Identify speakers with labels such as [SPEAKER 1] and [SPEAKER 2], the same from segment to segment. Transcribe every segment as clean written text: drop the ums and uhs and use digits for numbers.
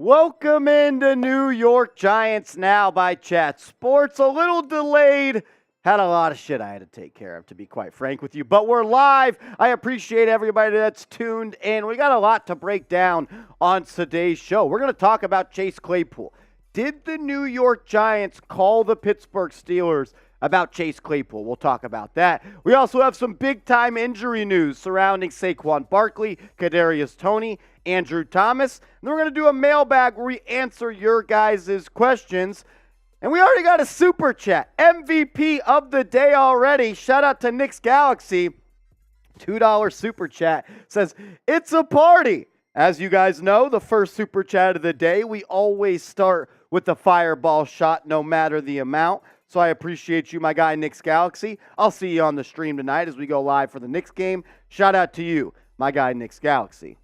[SPEAKER 1] Welcome into New York Giants Now by Chat Sports. A little delayed. Had a lot of shit I had to take care of, to be quite frank with you. But we're live. I appreciate everybody that's tuned in. We got a lot to break down on today's show. We're going to talk about Chase Claypool. Did the New York Giants call the Pittsburgh Steelers about Chase Claypool? We'll talk about that. We also have some big-time injury news surrounding Saquon Barkley, Kadarius Toney, Andrew Thomas. And then we're going to do a mailbag where we answer your guys' questions. And we already got a super chat. MVP of the day already. Shout out to Nick's Galaxy. $2 super chat. Says, it's a party. As you guys know, the first super chat of the day, we always start with the fireball shot no matter the amount. So I appreciate you, my guy, Nick's Galaxy. I'll see you on the stream tonight as we go live for the Knicks game. Shout out to you, my guy, Nick's Galaxy.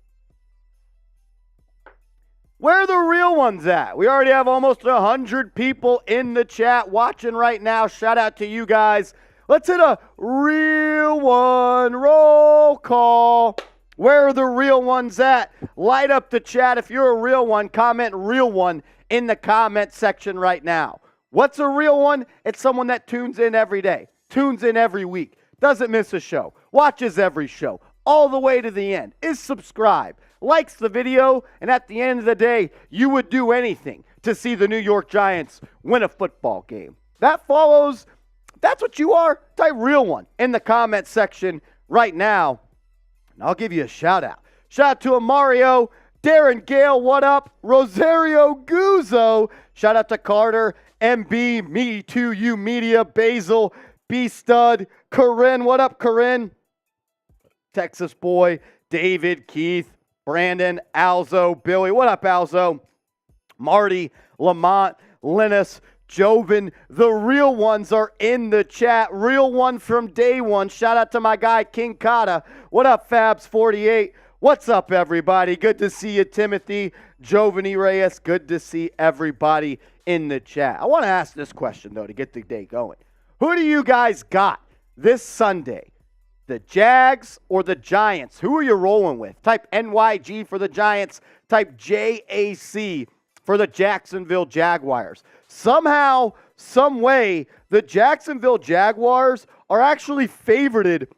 [SPEAKER 1] Where are the real ones at? We already have almost 100 people in the chat watching right now. Shout out to you guys. Let's hit a real one roll call. Where are the real ones at? Light up the chat. If you're a real one, comment real one in the comment section right now. What's a real one? It's someone that tunes in every day, tunes in every week, doesn't miss a show, watches every show, all the way to the end, is subscribed, likes the video, and at the end of the day, you would do anything to see the New York Giants win a football game. That follows, that's what you are, type real one in the comment section right now, and I'll give you a shout out. Shout out to Mario, Darren Gale, what up? Rosario Guzzo, shout out to Carter, MB, Me Too, You Media, Basil, B-Stud, Corinne, what up, Corinne? Texas Boy, David, Keith, Brandon, Alzo, Billy, what up, Alzo? Marty, Lamont, Linus, Joven, the real ones are in the chat. Real one from day one. Shout out to my guy, King Kata. What up, Fabs48? What's up, everybody? Good to see you, Timothy, Jovany Reyes. Good to see everybody in the chat. I want to ask this question, though, to get the day going. Who do you guys got this Sunday? The Jags or the Giants? Who are you rolling with? Type NYG for the Giants. Type JAC for the Jacksonville Jaguars. Somehow, some way, the Jacksonville Jaguars are actually favorited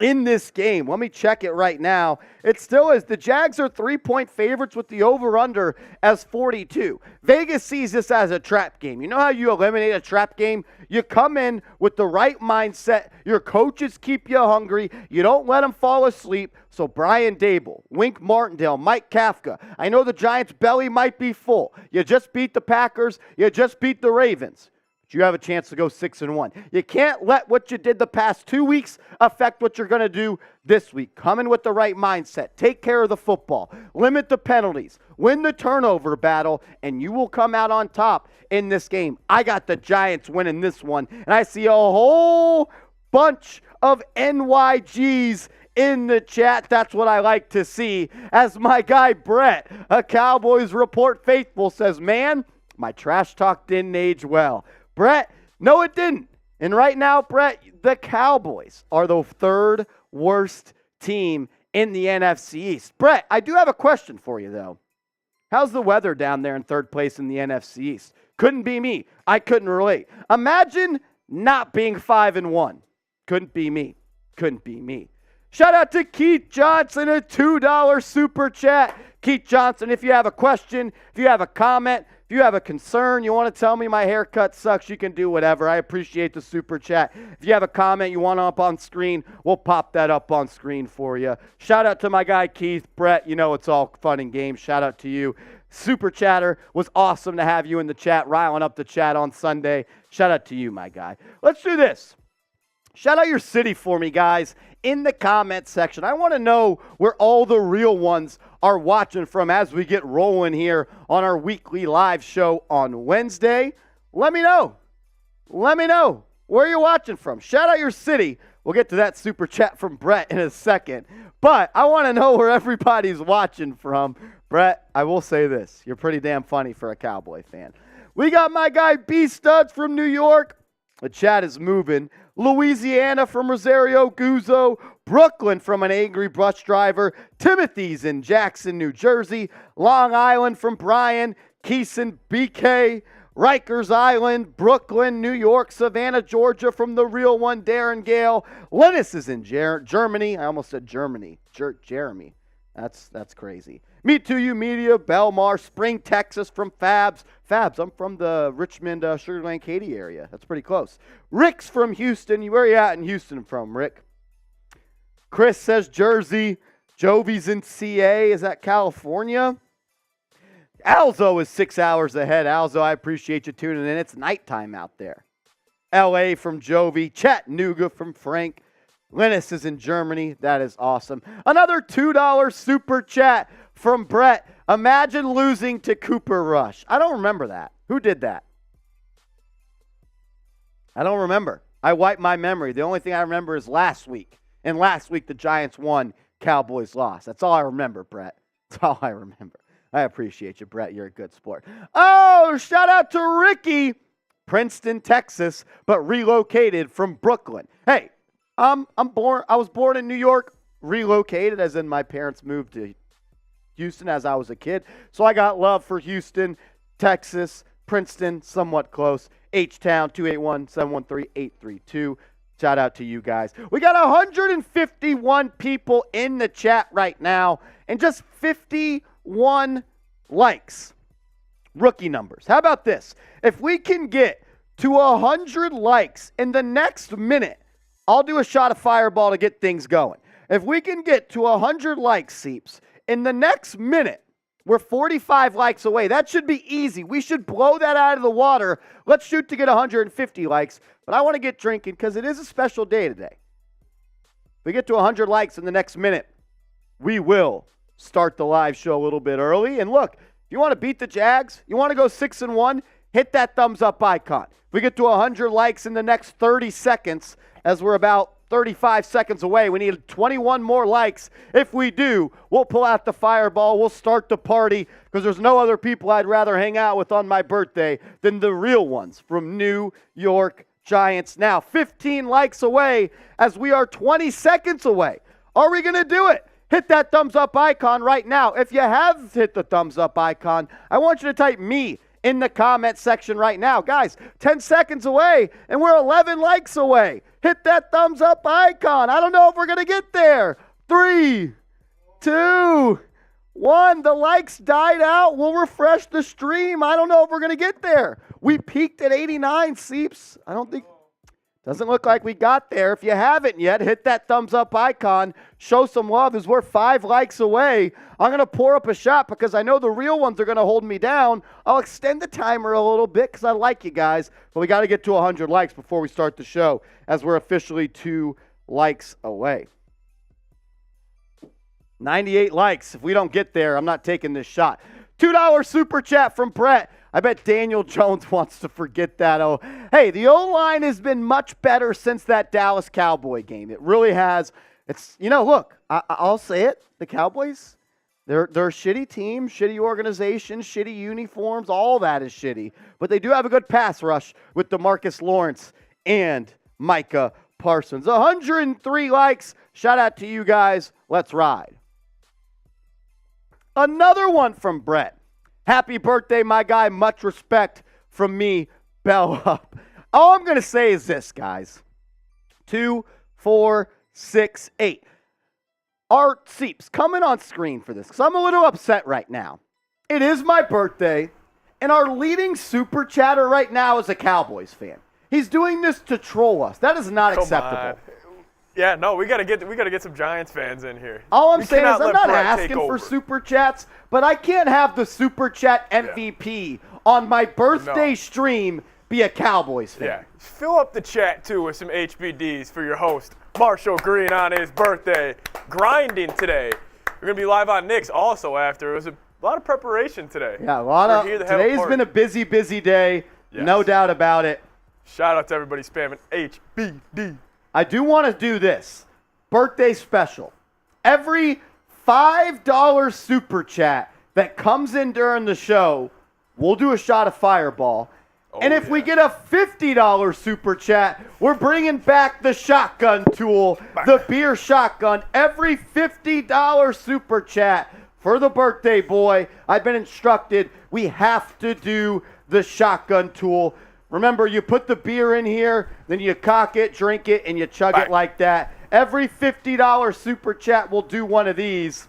[SPEAKER 1] in this game. Let me check it right now. It still is. The Jags are 3-point favorites with the over-under as 42. Vegas sees this as a trap game. You know how you eliminate a trap game? You come in with the right mindset. Your coaches keep you hungry. You don't let them fall asleep. So Brian Dable, Wink Martindale, Mike Kafka. I know the Giants' belly might be full. You just beat the Packers. You just beat the Ravens. You have a chance to go 6-1. You can't let what you did the past 2 weeks affect what you're going to do this week. Come in with the right mindset. Take care of the football. Limit the penalties. Win the turnover battle, and you will come out on top in this game. I got the Giants winning this one, and I see a whole bunch of NYGs in the chat. That's what I like to see. As my guy Brett, a Cowboys Report faithful, says, man, my trash talk didn't age well. Brett, no, it didn't. And right now, Brett, the Cowboys are the third worst team in the NFC East. Brett, I do have a question for you, though. How's the weather down there in third place in the NFC East? Couldn't be me. I couldn't relate. Imagine not being 5-1. Couldn't be me. Couldn't be me. Shout out to Keith Johnson, a $2 super chat. Keith Johnson, if you have a question, if you have a comment, if you have a concern, you want to tell me my haircut sucks, you can do whatever. I appreciate the super chat. If you have a comment you want up on screen, we'll pop that up on screen for you. Shout out to my guy Keith. Brett, you know it's all fun and games. Shout out to you. Super chatter, was awesome to have you in the chat, riling up the chat on Sunday. Shout out to you, my guy. Let's do this. Shout out your city for me, guys, in the comment section. I want to know where all the real ones are watching from as we get rolling here on our weekly live show on Wednesday. Let me know. Let me know where you're watching from. Shout out your city. We'll get to that super chat from Brett in a second. But I want to know where everybody's watching from. Brett, I will say this. You're pretty damn funny for a Cowboy fan. We got my guy B-Studs from New York. The chat is moving. Louisiana from Rosario Guzzo. Brooklyn from an angry bus driver. Timothy's in Jackson, New Jersey. Long Island from Brian. Keeson BK. Rikers Island, Brooklyn, New York, Savannah, Georgia from the real one, Darren Gale. Linus is in Germany. I almost said Germany. Jeremy. That's crazy. Meet to you, Media, Belmar, Spring, Texas from Fabs. Fabs, I'm from the Richmond, Sugar Land, Katy area. That's pretty close. Rick's from Houston. Where are you at in Houston from, Rick? Chris says Jersey. Jovi's in CA. Is that California? Alzo is 6 hours ahead. Alzo, I appreciate you tuning in. It's nighttime out there. LA from Jovi. Chattanooga from Frank. Linus is in Germany. That is awesome. Another $2 super chat from Brett. Imagine losing to Cooper Rush. I don't remember that. Who did that? I don't remember. I wiped my memory. The only thing I remember is last week. And last week the Giants won, Cowboys lost. That's all I remember, Brett. That's all I remember. I appreciate you, Brett. You're a good sport. Oh, shout out to Ricky, Princeton, Texas, but relocated from Brooklyn. Hey, I was born in New York, relocated, as in my parents moved to Houston as I was a kid. So I got love for Houston, Texas, Princeton, somewhat close. H-Town, 281-713-832. Shout out to you guys. We got 151 people in the chat right now, and just 51 likes. Rookie numbers. How about this? If we can get to 100 likes in the next minute, I'll do a shot of Fireball to get things going. If we can get to 100 likes, Seeps, in the next minute, we're 45 likes away. That should be easy. We should blow that out of the water. Let's shoot to get 150 likes. But I want to get drinking because it is a special day today. If we get to 100 likes in the next minute, we will start the live show a little bit early. And look, if you want to beat the Jags, you want to go 6-1, hit that thumbs up icon. If we get to 100 likes in the next 30 seconds, as we're about 35 seconds away, we need 21 more likes. If we do, we'll pull out the Fireball. We'll start the party because there's no other people I'd rather hang out with on my birthday than the real ones from New York Giants. Now, 15 likes away as we are 20 seconds away. Are we going to do it? Hit that thumbs up icon right now. If you have hit the thumbs up icon, I want you to type me in the comment section right now. Guys, 10 seconds away, and we're 11 likes away. Hit that thumbs up icon. I don't know if we're going to get there. 3, 2, 1. The likes died out. We'll refresh the stream. I don't know if we're going to get there. We peaked at 89, Seeps. Doesn't look like we got there. If you haven't yet, hit that thumbs up icon. Show some love as we're 5 likes away. I'm going to pour up a shot because I know the real ones are going to hold me down. I'll extend the timer a little bit because I like you guys. But we got to get to 100 likes before we start the show as we're officially 2 likes away. 98 likes. If we don't get there, I'm not taking this shot. $2 super chat from Brett. I bet Daniel Jones wants to forget that. Oh, hey, the O-line has been much better since that Dallas Cowboy game. It really has. It's, look, I'll say it. The Cowboys, they're a shitty team, shitty organization, shitty uniforms. All that is shitty. But they do have a good pass rush with DeMarcus Lawrence and Micah Parsons. 103 likes. Shout out to you guys. Let's ride. Another one from Brett. Happy birthday, my guy. Much respect from me, Bell Up. All I'm going to say is this, guys. 2, 4, 6, 8. Art Seeps coming on screen for this because I'm a little upset right now. It is my birthday, and our leading super chatter right now is a Cowboys fan. He's doing this to troll us. That is not acceptable.
[SPEAKER 2] Yeah, no, we gotta get some Giants fans in here.
[SPEAKER 1] All I'm saying is I'm not asking for super chats, but I can't have the super chat MVP on my birthday stream be a Cowboys fan.
[SPEAKER 2] Yeah, fill up the chat too with some HBDs for your host, Marshall Green, on his birthday. Grinding today. We're gonna be live on Knicks also after. It was a lot of preparation today.
[SPEAKER 1] Yeah, today's been a busy day. Yes. No doubt about it.
[SPEAKER 2] Shout out to everybody spamming HBD.
[SPEAKER 1] I do want to do this. Birthday special. Every $5 super chat that comes in during the show, we'll do a shot of Fireball. And if we get a $50 super chat, we're bringing back the shotgun tool, the beer shotgun. Every $50 super chat for the birthday boy, I've been instructed we have to do the shotgun tool. Remember, you put the beer in here, then you cock it, drink it, and you chug it like that. Every $50 super chat will do one of these.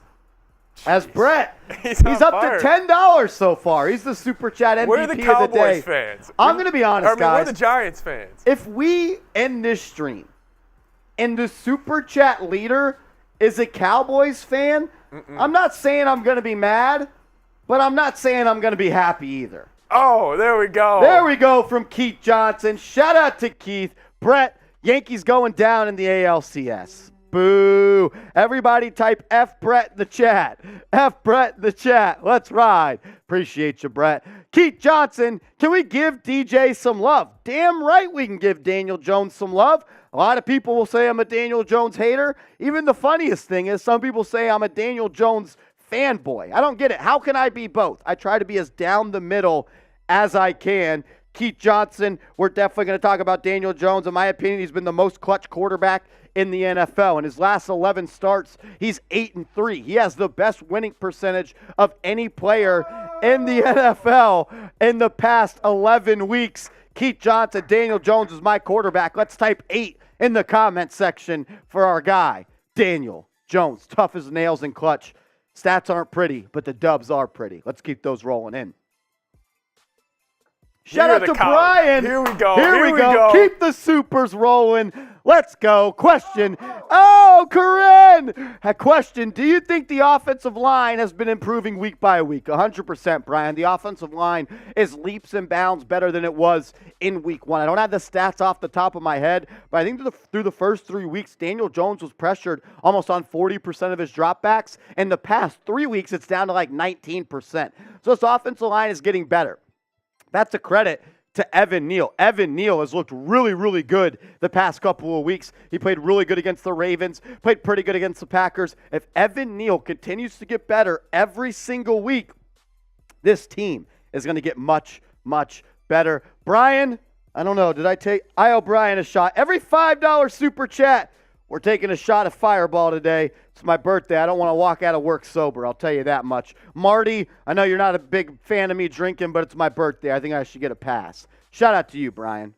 [SPEAKER 1] As Brett, he's up to $10 so far. He's the super chat MVP
[SPEAKER 2] Where are the
[SPEAKER 1] of the day.
[SPEAKER 2] Cowboys fans?
[SPEAKER 1] I'm going to be honest, guys.
[SPEAKER 2] Where are the Giants fans?
[SPEAKER 1] If we end this stream and the super chat leader is a Cowboys fan, I'm not saying I'm going to be mad, but I'm not saying I'm going to be happy either.
[SPEAKER 2] Oh, there we go.
[SPEAKER 1] There we go from Keith Johnson. Shout out to Keith. Brett, Yankees going down in the ALCS. Boo. Everybody type F Brett in the chat. F Brett in the chat. Let's ride. Appreciate you, Brett. Keith Johnson, can we give DJ some love? Damn right we can give Daniel Jones some love. A lot of people will say I'm a Daniel Jones hater. Even the funniest thing is some people say I'm a Daniel Jones fanboy. I don't get it. How can I be both? I try to be as down the middle as I can. Keith Johnson, we're definitely going to talk about Daniel Jones. In my opinion, he's been the most clutch quarterback in the NFL. In his last 11 starts, he's 8-3. He has the best winning percentage of any player in the NFL in the past 11 weeks. Keith Johnson, Daniel Jones is my quarterback. Let's type 8 in the comment section for our guy, Daniel Jones. Tough as nails and clutch. Stats aren't pretty, but the dubs are pretty. Let's keep those rolling in. Shout out to Brian.
[SPEAKER 2] Here we go.
[SPEAKER 1] Here we go. Keep the supers rolling. Let's go. Question. Oh, Corinne. A question. Do you think the offensive line has been improving week by week? 100%, Brian. The offensive line is leaps and bounds better than it was in week 1. I don't have the stats off the top of my head, but I think through the first 3 weeks, Daniel Jones was pressured almost on 40% of his dropbacks. In the past 3 weeks, it's down to like 19%. So this offensive line is getting better. That's a credit to Evan Neal. Evan Neal has looked really, really good the past couple of weeks. He played really good against the Ravens, played pretty good against the Packers. If Evan Neal continues to get better every single week, this team is going to get much, much better. Brian, I don't know. I owe Brian a shot. Every $5 super chat, we're taking a shot of Fireball today. It's my birthday. I don't want to walk out of work sober. I'll tell you that much. Marty, I know you're not a big fan of me drinking, but it's my birthday. I think I should get a pass. Shout out to you, Brian.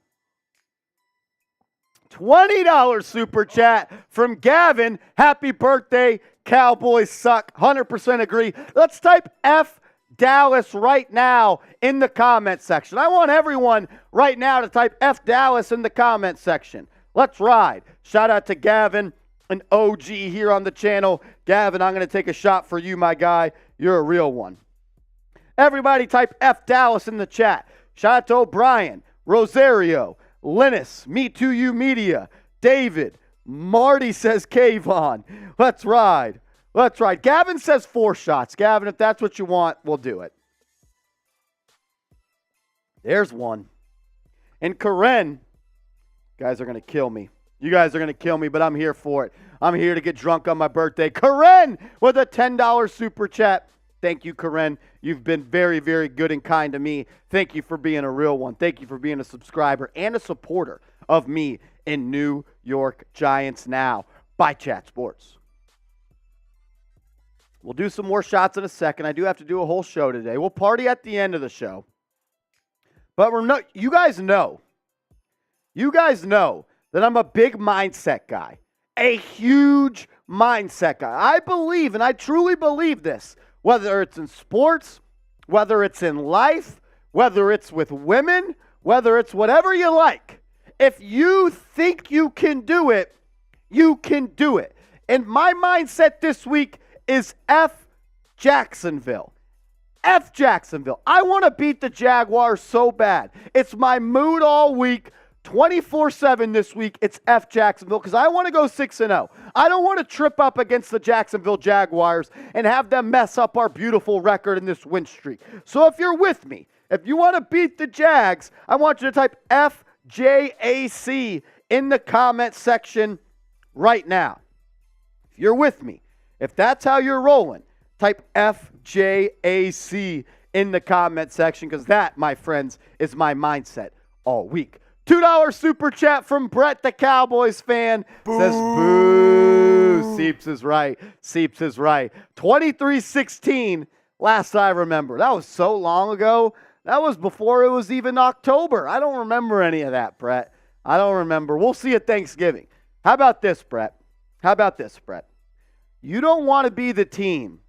[SPEAKER 1] $20 super chat from Gavin. Happy birthday. Cowboys suck. 100% agree. Let's type F Dallas right now in the comment section. I want everyone right now to type F Dallas in the comment section. Let's ride. Shout out to Gavin, an OG here on the channel. Gavin, I'm going to take a shot for you, my guy. You're a real one. Everybody type F Dallas in the chat. Shout out to O'Brien, Rosario, Linus, Me Too You Media, David, Marty says Kayvon. Let's ride. Let's ride. Gavin says 4 shots. Gavin, if that's what you want, we'll do it. There's one. And Corinne, guys are going to kill me. You guys are going to kill me, but I'm here for it. I'm here to get drunk on my birthday. Corinne with a $10 super chat. Thank you, Corinne. You've been very, very good and kind to me. Thank you for being a real one. Thank you for being a subscriber and a supporter of me in New York Giants Now by Chat Sports. We'll do some more shots in a second. I do have to do a whole show today. We'll party at the end of the show. But you guys know that I'm a big mindset guy, a huge mindset guy. I believe, and I truly believe this, whether it's in sports, whether it's in life, whether it's with women, whether it's whatever you like. If you think you can do it, you can do it. And my mindset this week is F Jacksonville. F Jacksonville. I want to beat the Jaguars so bad. It's my mood all week. 24/7 this week, it's F Jacksonville because I want to go 6-0. I don't want to trip up against the Jacksonville Jaguars and have them mess up our beautiful record in this win streak. So if you're with me, if you want to beat the Jags, I want you to type FJAC in the comment section right now. If you're with me, if that's how you're rolling, type FJAC in the comment section because that, my friends, is my mindset all week. $2 super chat from Brett, the Cowboys fan. Boo. Says, boo. Seeps is right. Seeps is right. 23-16, last I remember. That was so long ago. That was before it was even October. I don't remember any of that, Brett. I don't remember. We'll see at Thanksgiving. How about this, Brett? You don't want to be the team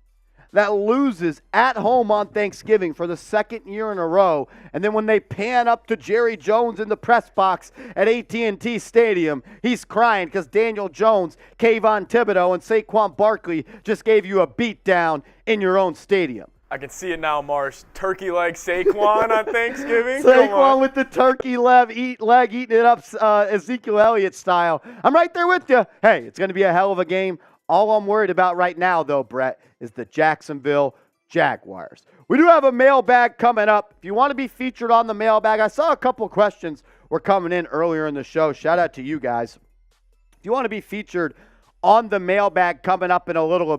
[SPEAKER 1] that loses at home on Thanksgiving for the second year in a row, and then when they pan up to Jerry Jones in the press box at AT&T Stadium, he's crying because Daniel Jones, Kayvon Thibodeau, and Saquon Barkley just gave you a beatdown in your own stadium.
[SPEAKER 2] I can see it now, Marsh. Turkey leg Saquon on Thanksgiving.
[SPEAKER 1] Saquon with the turkey leg eating it up Ezekiel Elliott style. I'm right there with you. Hey, it's going to be a hell of a game. All I'm worried about right now, though, Brett, is the Jacksonville Jaguars. We do have a mailbag coming up. If you want to be featured on the mailbag, I saw a couple questions were coming in earlier in the show. Shout out to you guys. If you want to be featured on the mailbag coming up in a little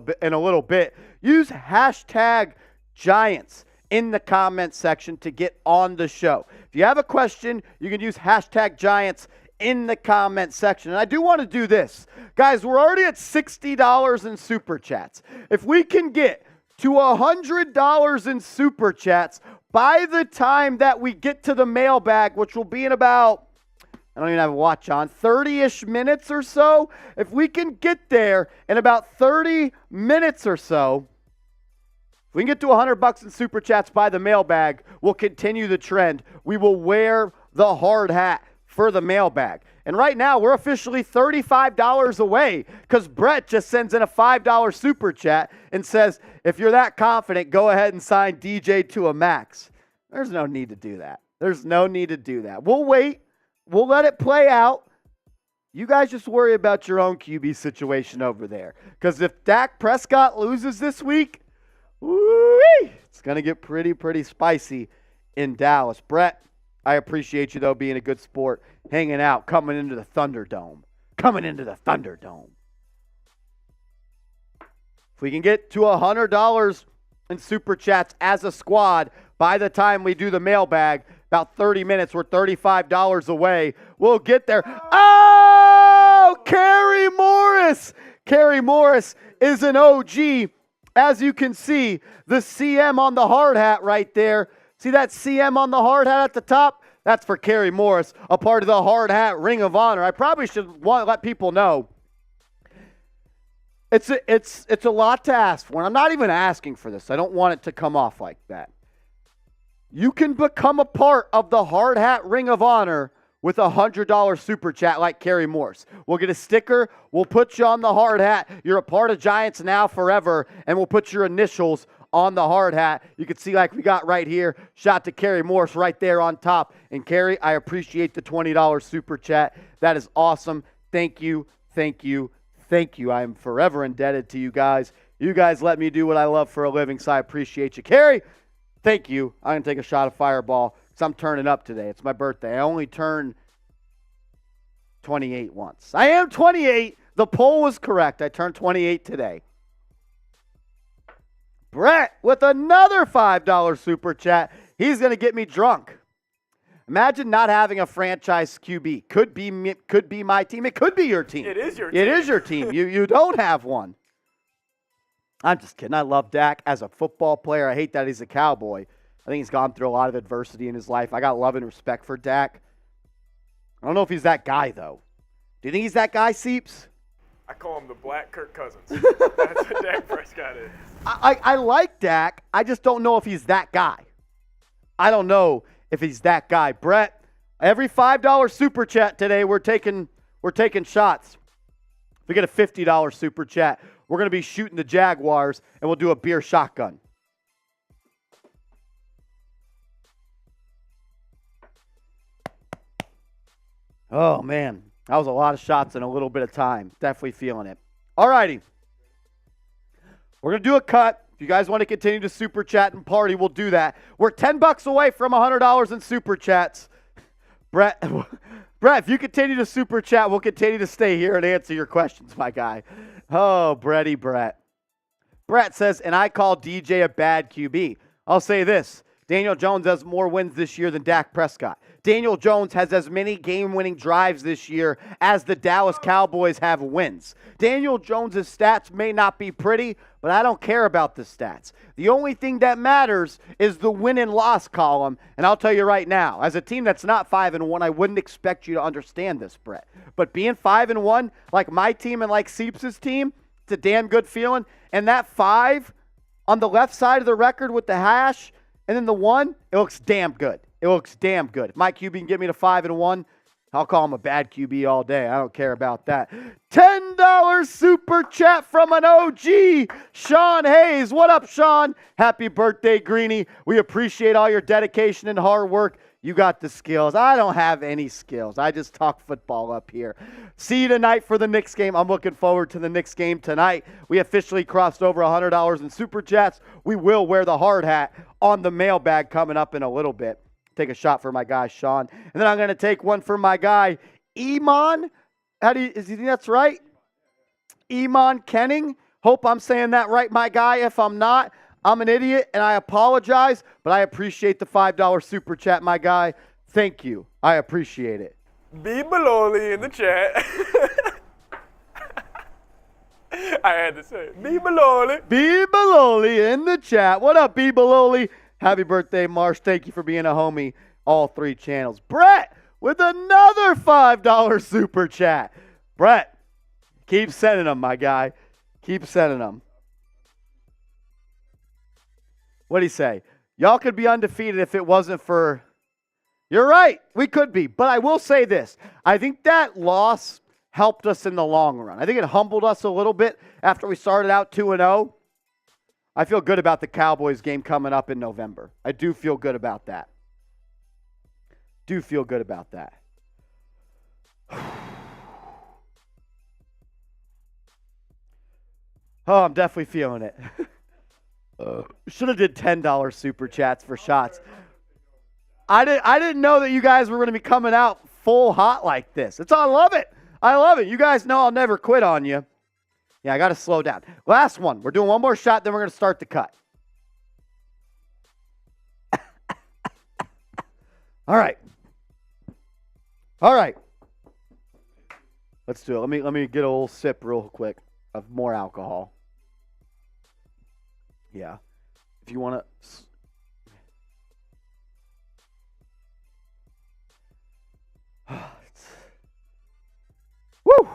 [SPEAKER 1] bit, use hashtag Giants in the comment section to get on the show. If you have a question, you can use hashtag Giants in the comment section. And I do want to do this. Guys, we're already at $60 in super chats. If we can get to $100 in super chats by the time that we get to the mailbag, which will be in about, I don't even have a watch on, 30-ish minutes or so. If we can get there in about 30 minutes or so, if we can get to $100 in super chats by the mailbag, we'll continue the trend. We will wear the hard hat for the mailbag. And right now, we're officially $35 away because Brett just sends in a $5 super chat and says, if you're that confident, go ahead and sign DJ to a max. There's no need to do that. We'll wait. We'll let it play out. You guys just worry about your own QB situation over there. Because if Dak Prescott loses this week, it's going to get pretty spicy in Dallas. Brett, I appreciate you, though, being a good sport, hanging out, coming into the Thunderdome. If we can get to $100 in super chats as a squad by the time we do the mailbag, about 30 minutes, we're $35 away. We'll get there. Oh, Kerry Morris. Kerry Morris is an OG. As you can see, the CM on the hard hat right there. See that CM on the hard hat at the top? That's for Kerry Morris, a part of the hard hat Ring of Honor. I probably should let people know. It's a lot to ask for. And I'm not even asking for this. I don't want it to come off like that. You can become a part of the hard hat Ring of Honor with a $100 super chat like Kerry Morris. We'll get a sticker. We'll put you on the hard hat. You're a part of Giants now forever, and we'll put your initials on the hard hat. You can see like we got right here. Shot to Kerry Morris right there on top. And Kerry, I appreciate the $20 super chat. That is awesome. Thank you. I am forever indebted to you guys. You guys let me do what I love for a living, so I appreciate you. Kerry, thank you. I'm going to take a shot of Fireball because I'm turning up today. It's my birthday. I only turned 28 once. I am 28. The poll was correct. I turned 28 today. Brett with another $5 super chat. He's going to get me drunk. Imagine not having a franchise QB. Could be my team. It could be your team.
[SPEAKER 2] It is your team.
[SPEAKER 1] It is your team. You don't have one. I'm just kidding. I love Dak as a football player. I hate that he's a Cowboy. I think he's gone through a lot of adversity in his life. I got love and respect for Dak. I don't know if he's that guy, though. Do you think he's that guy, Seeps?
[SPEAKER 2] I call him the Black Kirk Cousins. That's what Dak Prescott is.
[SPEAKER 1] I like Dak. I just don't know if he's that guy. I don't know if he's that guy. Brett, every $5 super chat today, we're taking shots. If we get a $50 super chat, we're going to be shooting the Jaguars, and we'll do a beer shotgun. Oh, man. That was a lot of shots in a little bit of time. Definitely feeling it. All righty. We're going to do a cut. If you guys want to continue to super chat and party, we'll do that. We're $10 away from $100 in super chats. Brett, if you continue to super chat, we'll continue to stay here and answer your questions, my guy. Oh, Brett. Brett says, and I call DJ a bad QB. I'll say this. Daniel Jones has more wins this year than Dak Prescott. Daniel Jones has as many game-winning drives this year as the Dallas Cowboys have wins. Daniel Jones' stats may not be pretty, but I don't care about the stats. The only thing that matters is the win and loss column, and I'll tell you right now, as a team that's not 5-1, I wouldn't expect you to understand this, Brett. But being 5-1, like my team and like Seeps' team, it's a damn good feeling. And that 5 on the left side of the record with the hash, and then the 1, it looks damn good. It looks damn good. If my QB can get me to 5-1, I'll call him a bad QB all day. I don't care about that. $10 super chat from an OG, Sean Hayes. What up, Sean? Happy birthday, Greeny. We appreciate all your dedication and hard work. You got the skills. I don't have any skills. I just talk football up here. See you tonight for the Knicks game. I'm looking forward to the Knicks game tonight. We officially crossed over $100 in super chats. We will wear the hard hat on the mailbag coming up in a little bit. Take a shot for my guy, Sean. And then I'm going to take one for my guy, Iman. Is he think that's right? Iman Kenning. Hope I'm saying that right, my guy. If I'm not, I'm an idiot, and I apologize, but I appreciate the $5 super chat, my guy. Thank you. I appreciate it.
[SPEAKER 2] B. Baloli in the chat. I had to say it. B. Baloli.
[SPEAKER 1] B. Baloli in the chat. What up, B. Baloli? Happy birthday, Marsh. Thank you for being a homie. All 3 channels. Brett with another $5 super chat. Brett, keep sending them, my guy. Keep sending them. What'd he say? Y'all could be undefeated if it wasn't for... You're right. We could be. But I will say this. I think that loss helped us in the long run. I think it humbled us a little bit after we started out 2-0. I feel good about the Cowboys game coming up in November. I do feel good about that. Do feel good about that. Oh, I'm definitely feeling it. Should have did $10 super chats for shots. I didn't know that you guys were going to be coming out full hot like this. I love it. I love it. You guys know I'll never quit on you. Yeah, I got to slow down. Last one. We're doing one more shot, then we're going to start the cut. All right. All right. Let's do it. Let me get a little sip real quick of more alcohol. Yeah. If you want to... Woo!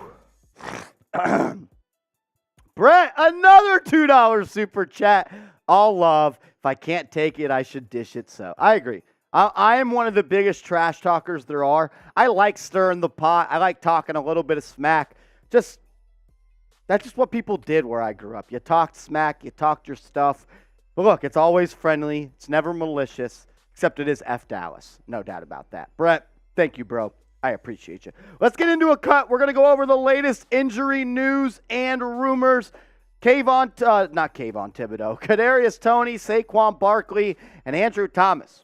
[SPEAKER 1] Brett, another $2 super chat. All love. If I can't take it, I should dish it. So I agree. I am one of the biggest trash talkers there are. I like stirring the pot. I like talking a little bit of smack. That's just what people did where I grew up. You talked smack. You talked your stuff. But look, it's always friendly. It's never malicious, except it is F Dallas. No doubt about that. Brett, thank you, bro. I appreciate you. Let's get into a cut. We're going to go over the latest injury news and rumors. Not Kayvon Thibodeau. Kadarius Toney, Saquon Barkley, and Andrew Thomas.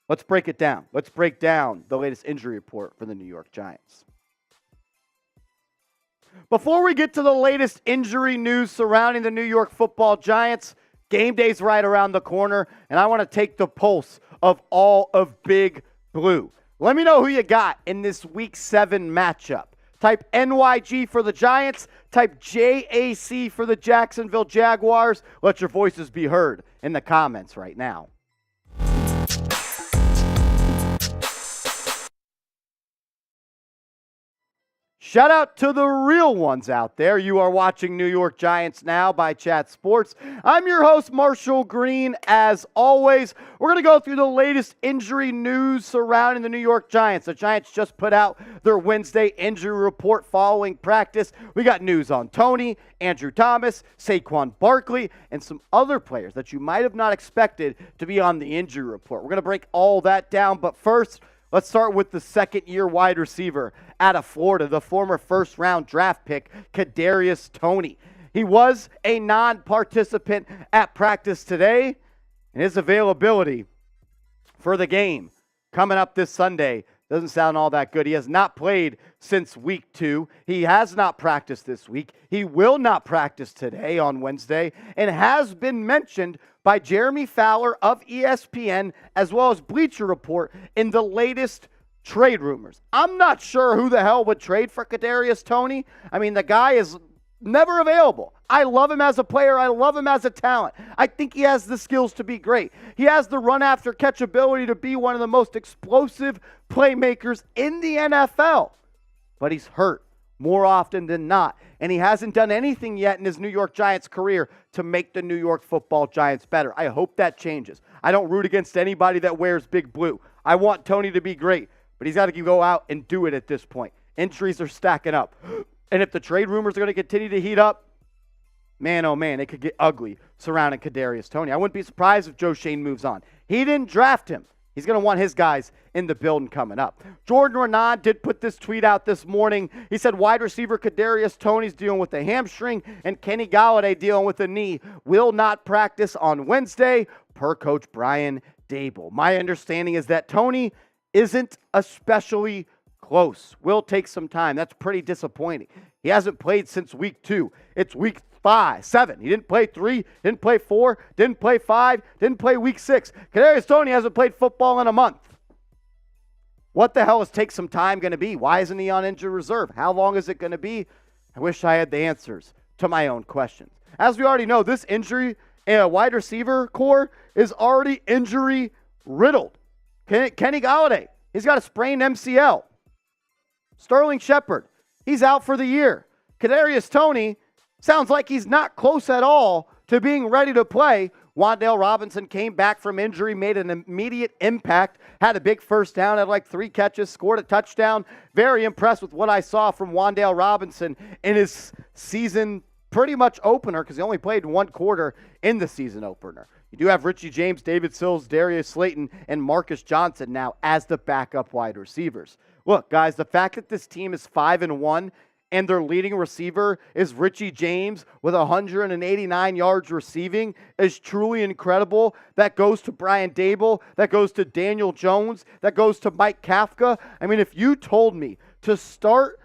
[SPEAKER 1] Let's break it down. Let's break down the latest injury report for the New York Giants. Before we get to the latest injury news surrounding the New York Football Giants, game day's right around the corner, and I want to take the pulse of all of Big Blue. Let me know who you got in this Week 7 matchup. Type NYG for the Giants. Type JAC for the Jacksonville Jaguars. Let your voices be heard in the comments right now. Shout out to the real ones out there. You are watching New York Giants Now by Chat Sports. I'm your host, Marshall Green. As always, we're going to go through the latest injury news surrounding the New York Giants. The Giants just put out their Wednesday injury report following practice. We got news on Toney, Andrew Thomas, Saquon Barkley, and some other players that you might have not expected to be on the injury report. We're going to break all that down, but first, let's start with the second-year wide receiver out of Florida, the former first-round draft pick, Kadarius Toney. He was a non-participant at practice today, and his availability for the game coming up this Sunday, Doesn't sound all that good. He has not played since week 2. He has not practiced this week. He will not practice today on Wednesday and has been mentioned by Jeremy Fowler of ESPN as well as Bleacher Report in the latest trade rumors. I'm not sure who the hell would trade for Kadarius Toney. I mean, the guy is never available. I love him as a player. I love him as a talent. I think he has the skills to be great. He has the run after catch ability to be one of the most explosive playmakers in the NFL. But he's hurt more often than not. And he hasn't done anything yet in his New York Giants career to make the New York Football Giants better. I hope that changes. I don't root against anybody that wears big blue. I want Toney to be great, but he's got to go out and do it at this point. Injuries are stacking up. And if the trade rumors are going to continue to heat up, man, oh man, it could get ugly surrounding Kadarius Toney. I wouldn't be surprised if Joe Shane moves on. He didn't draft him. He's going to want his guys in the building coming up. Jordan Renan did put this tweet out this morning. He said wide receiver Kadarius Toney's dealing with a hamstring and Kenny Golladay dealing with a knee. Will not practice on Wednesday, per Coach Brian Daboll. My understanding is that Toney isn't especially close. Will take some time. That's pretty disappointing. He hasn't played since week 2. It's week 7. He didn't play 3, didn't play 4, didn't play 5, didn't play week 6. Kadarius Toney hasn't played football in a month. What the hell is take some time going to be? Why isn't he on injured reserve? How long is it going to be? I wish I had the answers to my own questions. As we already know, this injury wide receiver core is already injury riddled. Kenny Golladay, he's got a sprained MCL. Sterling Shepard, he's out for the year. Kadarius Toney sounds like he's not close at all to being ready to play. Wan'Dale Robinson came back from injury, made an immediate impact, had a big first down, had like 3 catches, scored a touchdown. Very impressed with what I saw from Wan'Dale Robinson in his season pretty much opener because he only played 1 quarter in the season opener. You do have Richie James, David Sills, Darius Slayton, and Marcus Johnson now as the backup wide receivers. Look, guys, the fact that this team is 5-1 and their leading receiver is Richie James with 189 yards receiving is truly incredible. That goes to Brian Daboll. That goes to Daniel Jones. That goes to Mike Kafka. I mean, if you told me to start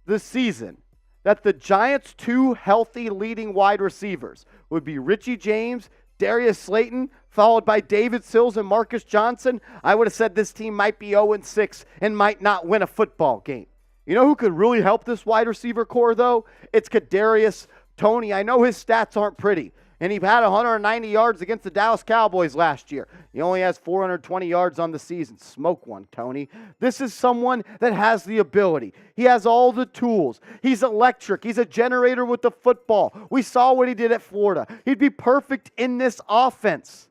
[SPEAKER 1] the season that the Giants' 2 healthy leading wide receivers would be Richie James, Darius Slayton, followed by David Sills and Marcus Johnson, I would have said this team might be 0-6 and might not win a football game. You know who could really help this wide receiver core, though? It's Kadarius Toney. I know his stats aren't pretty, and he had 190 yards against the Dallas Cowboys last year. He only has 420 yards on the season. Smoke one, Toney. This is someone that has the ability. He has all the tools. He's electric. He's a generator with the football. We saw what he did at Florida. He'd be perfect in this offense.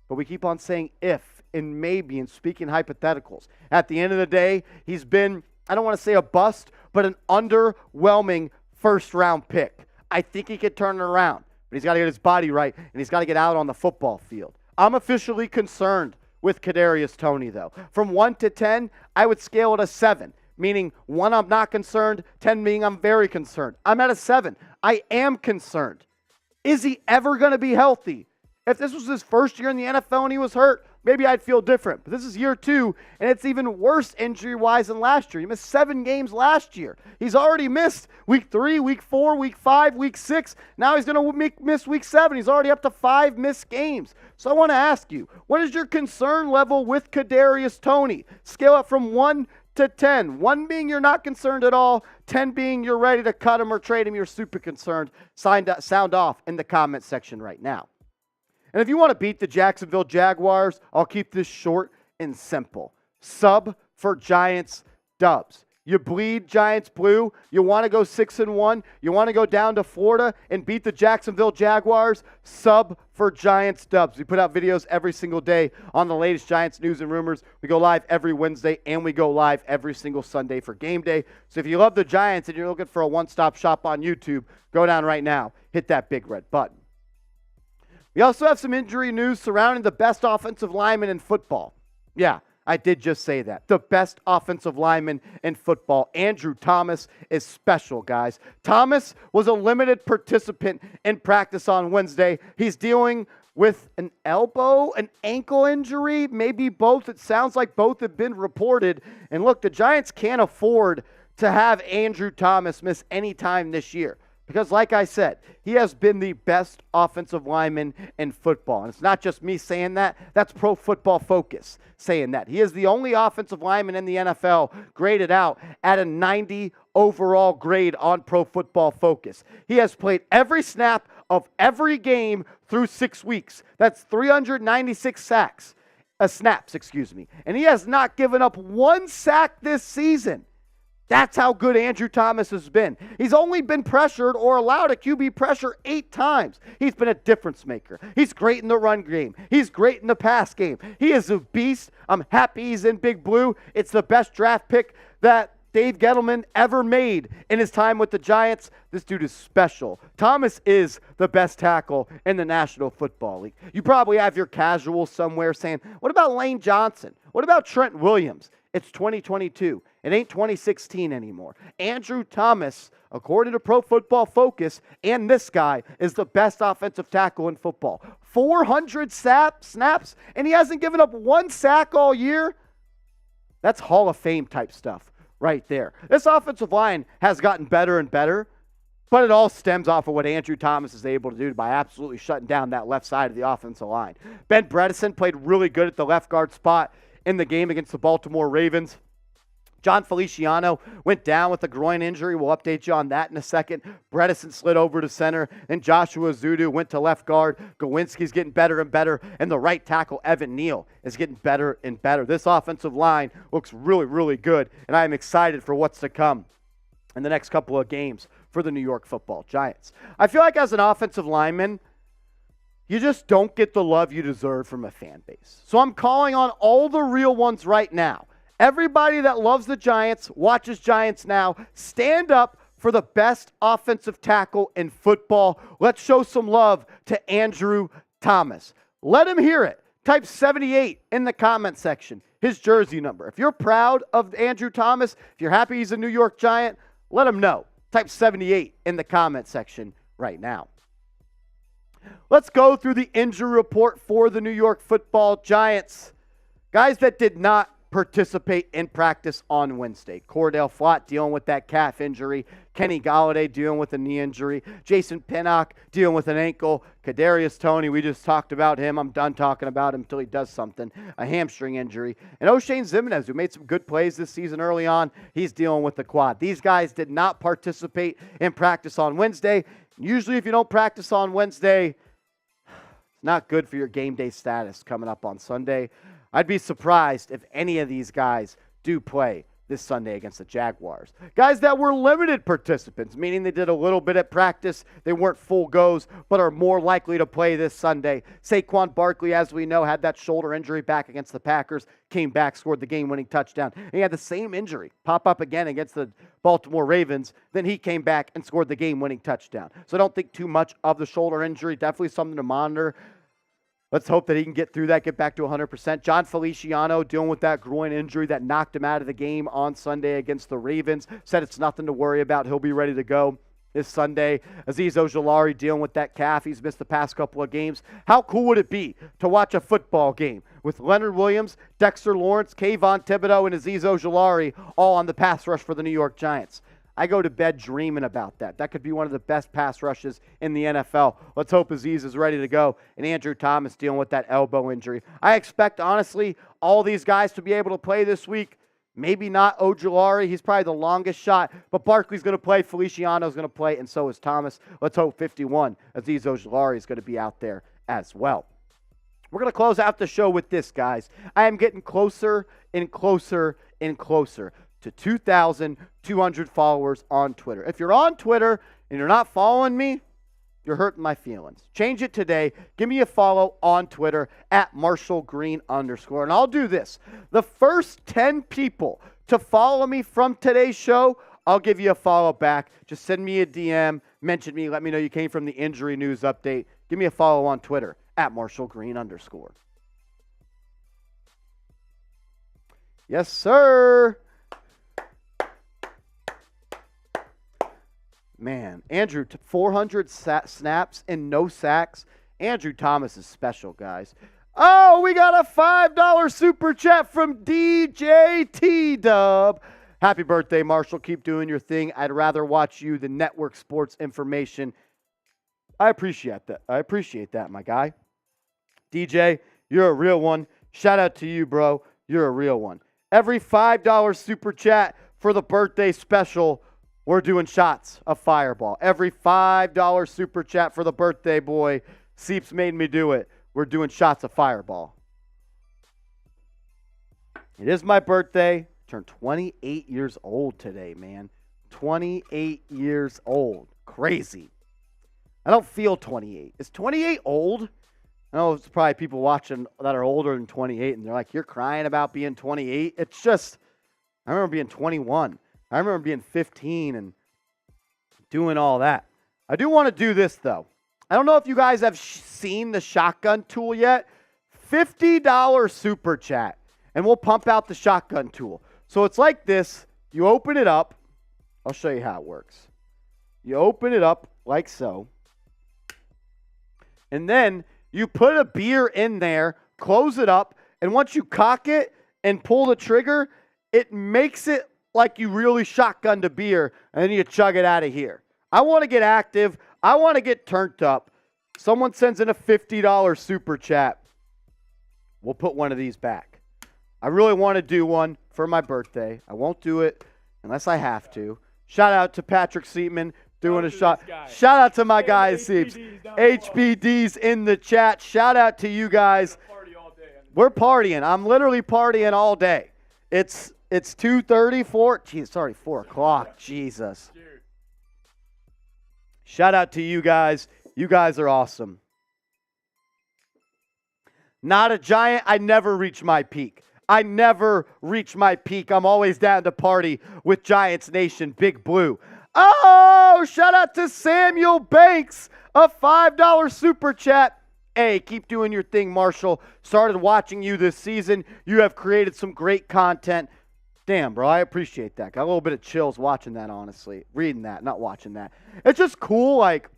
[SPEAKER 1] But we keep on saying if and maybe and speaking hypotheticals. At the end of the day, he's been, I don't want to say a bust, but an underwhelming first-round pick. I think he could turn it around, but he's got to get his body right, and he's got to get out on the football field. I'm officially concerned with Kadarius Toney, though. From 1 to 10, I would scale it a 7, meaning 1, I'm not concerned, 10 meaning I'm very concerned. I'm at a 7. I am concerned. Is he ever going to be healthy? If this was his first year in the NFL and he was hurt, maybe I'd feel different. But this is year 2, and it's even worse injury-wise than last year. He missed 7 games last year. He's already missed week 3, week 4, week 5, week 6. Now he's going to miss week 7. He's already up to 5 missed games. So I want to ask you, what is your concern level with Kadarius Toney? Scale it from 1 to 10. 1 being you're not concerned at all. 10 being you're ready to cut him or trade him. You're super concerned. Sound off in the comment section right now. And if you want to beat the Jacksonville Jaguars, I'll keep this short and simple. Sub for Giants dubs. You bleed Giants blue. You want to go 6-1. You want to go down to Florida and beat the Jacksonville Jaguars. Sub for Giants dubs. We put out videos every single day on the latest Giants news and rumors. We go live every Wednesday and we go live every single Sunday for game day. So if you love the Giants and you're looking for a one-stop shop on YouTube, go down right now. Hit that big red button. We also have some injury news surrounding the best offensive lineman in football. Yeah, I did just say that. The best offensive lineman in football. Andrew Thomas is special, guys. Thomas was a limited participant in practice on Wednesday. He's dealing with an elbow, an ankle injury, maybe both. It sounds like both have been reported. And look, the Giants can't afford to have Andrew Thomas miss any time this year. Because like I said, he has been the best offensive lineman in football. And it's not just me saying that. That's Pro Football Focus saying that. He is the only offensive lineman in the NFL graded out at a 90 overall grade on Pro Football Focus. He has played every snap of every game through 6 weeks. That's 396 snaps. And he has not given up one sack this season. That's how good Andrew Thomas has been. He's only been pressured or allowed a QB pressure 8 times. He's been a difference maker. He's great in the run game. He's great in the pass game. He is a beast. I'm happy he's in Big Blue. It's the best draft pick that Dave Gettleman ever made in his time with the Giants. This dude is special. Thomas is the best tackle in the National Football League. You probably have your casuals somewhere saying, what about Lane Johnson? What about Trent Williams? It's 2022. It ain't 2016 anymore. Andrew Thomas, according to Pro Football Focus, and this guy, is the best offensive tackle in football. 400 snaps, and he hasn't given up one sack all year. That's Hall of Fame type stuff right there. This offensive line has gotten better and better, but it all stems off of what Andrew Thomas is able to do by absolutely shutting down that left side of the offensive line. Ben Bredesen played really good at the left guard spot in the game against the Baltimore Ravens. John Feliciano went down with a groin injury. We'll update you on that in a second. Bredesen slid over to center, and Joshua Zudu went to left guard. Gawinski's getting better and better, and the right tackle, Evan Neal, is getting better and better. This offensive line looks really, really good, and I am excited for what's to come in the next couple of games for the New York Football Giants. I feel like as an offensive lineman, you just don't get the love you deserve from a fan base. So I'm calling on all the real ones right now. Everybody that loves the Giants, watches Giants now, stand up for the best offensive tackle in football. Let's show some love to Andrew Thomas. Let him hear it. Type 78 in the comment section, his jersey number. If you're proud of Andrew Thomas, if you're happy he's a New York Giant, let him know. Type 78 in the comment section right now. Let's go through the injury report for the New York Football Giants. Guys that did not participate in practice on Wednesday. Cordell Flott dealing with that calf injury. Kenny Golladay dealing with a knee injury. Jason Pinnock dealing with an ankle. Kadarius Toney, we just talked about him. I'm done talking about him until he does something. A hamstring injury. And O'Shane Ximines, who made some good plays this season early on, he's dealing with the quad. These guys did not participate in practice on Wednesday. Usually if you don't practice on Wednesday, it's not good for your game day status coming up on Sunday. I'd be surprised if any of these guys do play this Sunday against the Jaguars. Guys that were limited participants, meaning they did a little bit at practice, they weren't full goes, but are more likely to play this Sunday. Saquon Barkley, as we know, had that shoulder injury back against the Packers, came back, scored the game-winning touchdown. And he had the same injury pop up again against the Baltimore Ravens. Then he came back and scored the game-winning touchdown. So I don't think too much of the shoulder injury. Definitely something to monitor. Let's hope that he can get through that, get back to 100%. John Feliciano dealing with that groin injury that knocked him out of the game on Sunday against the Ravens. Said it's nothing to worry about. He'll be ready to go this Sunday. Azeez Ojulari dealing with that calf. He's missed the past couple of games. How cool would it be to watch a football game with Leonard Williams, Dexter Lawrence, Kayvon Thibodeau, and Azeez Ojulari all on the pass rush for the New York Giants? I go to bed dreaming about that. That could be one of the best pass rushes in the NFL. Let's hope Azeez is ready to go. And Andrew Thomas dealing with that elbow injury. I expect, honestly, all these guys to be able to play this week. Maybe not Ojulari. He's probably the longest shot. But Barkley's going to play. Feliciano's going to play. And so is Thomas. Let's hope 51, Azeez Ojulari, is going to be out there as well. We're going to close out the show with this, guys. I am getting closer and closer and closer to 2,200 followers on Twitter. If you're on Twitter and you're not following me, you're hurting my feelings. Change it today. Give me a follow on Twitter at @MarshallGreen_. And I'll do this. The first 10 people to follow me from today's show, I'll give you a follow back. Just send me a DM, mention me, let me know you came from the injury news update. Give me a follow on Twitter at @MarshallGreen_. Yes, sir. Man, Andrew, 400 snaps and no sacks. Andrew Thomas is special, guys. Oh, we got a $5 super chat from DJ T-Dub. Happy birthday, Marshall. Keep doing your thing. I'd rather watch you than network sports information. I appreciate that, my guy. DJ, you're a real one. Shout out to you, bro. You're a real one. Every $5 super chat for the birthday special, we're doing shots of Fireball. Every $5 super chat for the birthday boy, Seeps made me do it. We're doing shots of Fireball. It is my birthday. Turned 28 years old today, man. 28 years old. Crazy. I don't feel 28. Is 28 old? I know it's probably people watching that are older than 28, and they're like, you're crying about being 28? It's just, I remember being 21. I remember being 15 and doing all that. I do want to do this, though. I don't know if you guys have seen the shotgun tool yet. $50 super chat, and we'll pump out the shotgun tool. So it's like this. You open it up. I'll show you how it works. You open it up like so. And then you put a beer in there, close it up, and once you cock it and pull the trigger, it makes it like you really shotgunned a beer, and then you chug it out of here. I want to get active. I want to get turned up. Someone sends in a $50 super chat. We'll put one of these back. I really want to do one for my birthday. I won't do it unless I have to. Shout out to Patrick Seatman doing a shot. Shout out to my guys, Seeps. HBD's in the chat. Shout out to you guys. We're partying. I'm literally partying all day. It's 2:30, 4. Geez, it's already 4 o'clock. Jesus. Shout out to you guys. You guys are awesome. Not a Giant. I never reach my peak. I never reach my peak. I'm always down to party with Giants Nation, Big Blue. Oh, shout out to Samuel Banks, a $5 super chat. Hey, keep doing your thing, Marshall. Started watching you this season. You have created some great content. Damn, bro, I appreciate that. Got a little bit of chills watching that, honestly. Reading that, not watching that. It's just cool. Like,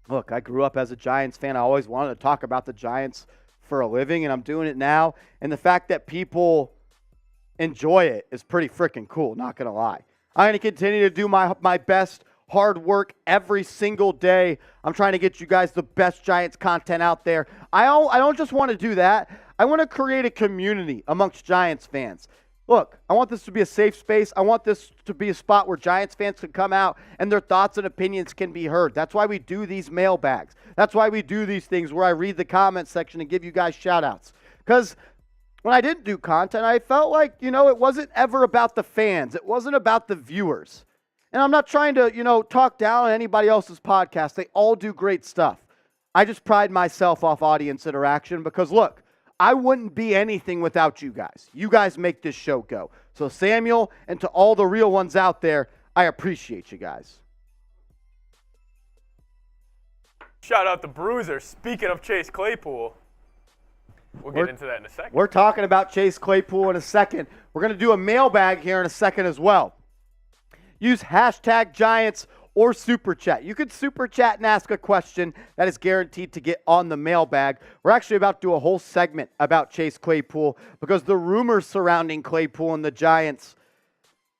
[SPEAKER 1] look, I grew up as a Giants fan. I always wanted to talk about the Giants for a living, and I'm doing it now. And the fact that people enjoy it is pretty freaking cool, not going to lie. I'm going to continue to do my best hard work every single day. I'm trying to get you guys the best Giants content out there. I don't just want to do that. I want to create a community amongst Giants fans. Look, I want this to be a safe space. I want this to be a spot where Giants fans can come out and their thoughts and opinions can be heard. That's why we do these mailbags. That's why we do these things where I read the comment section and give you guys shout-outs. Because when I didn't do content, I felt like, it wasn't ever about the fans. It wasn't about the viewers. And I'm not trying to, talk down on anybody else's podcast. They all do great stuff. I just pride myself off audience interaction because, look, I wouldn't be anything without you guys. You guys make this show go. So, Samuel, and to all the real ones out there, I appreciate you guys.
[SPEAKER 2] Shout out the Bruiser. Speaking of Chase Claypool, we'll get into that in a second.
[SPEAKER 1] We're talking about Chase Claypool in a second. We're going to do a mailbag here in a second as well. Use hashtag Giants or Super Chat. You could Super Chat and ask a question that is guaranteed to get on the mailbag. We're actually about to do a whole segment about Chase Claypool because the rumors surrounding Claypool and the Giants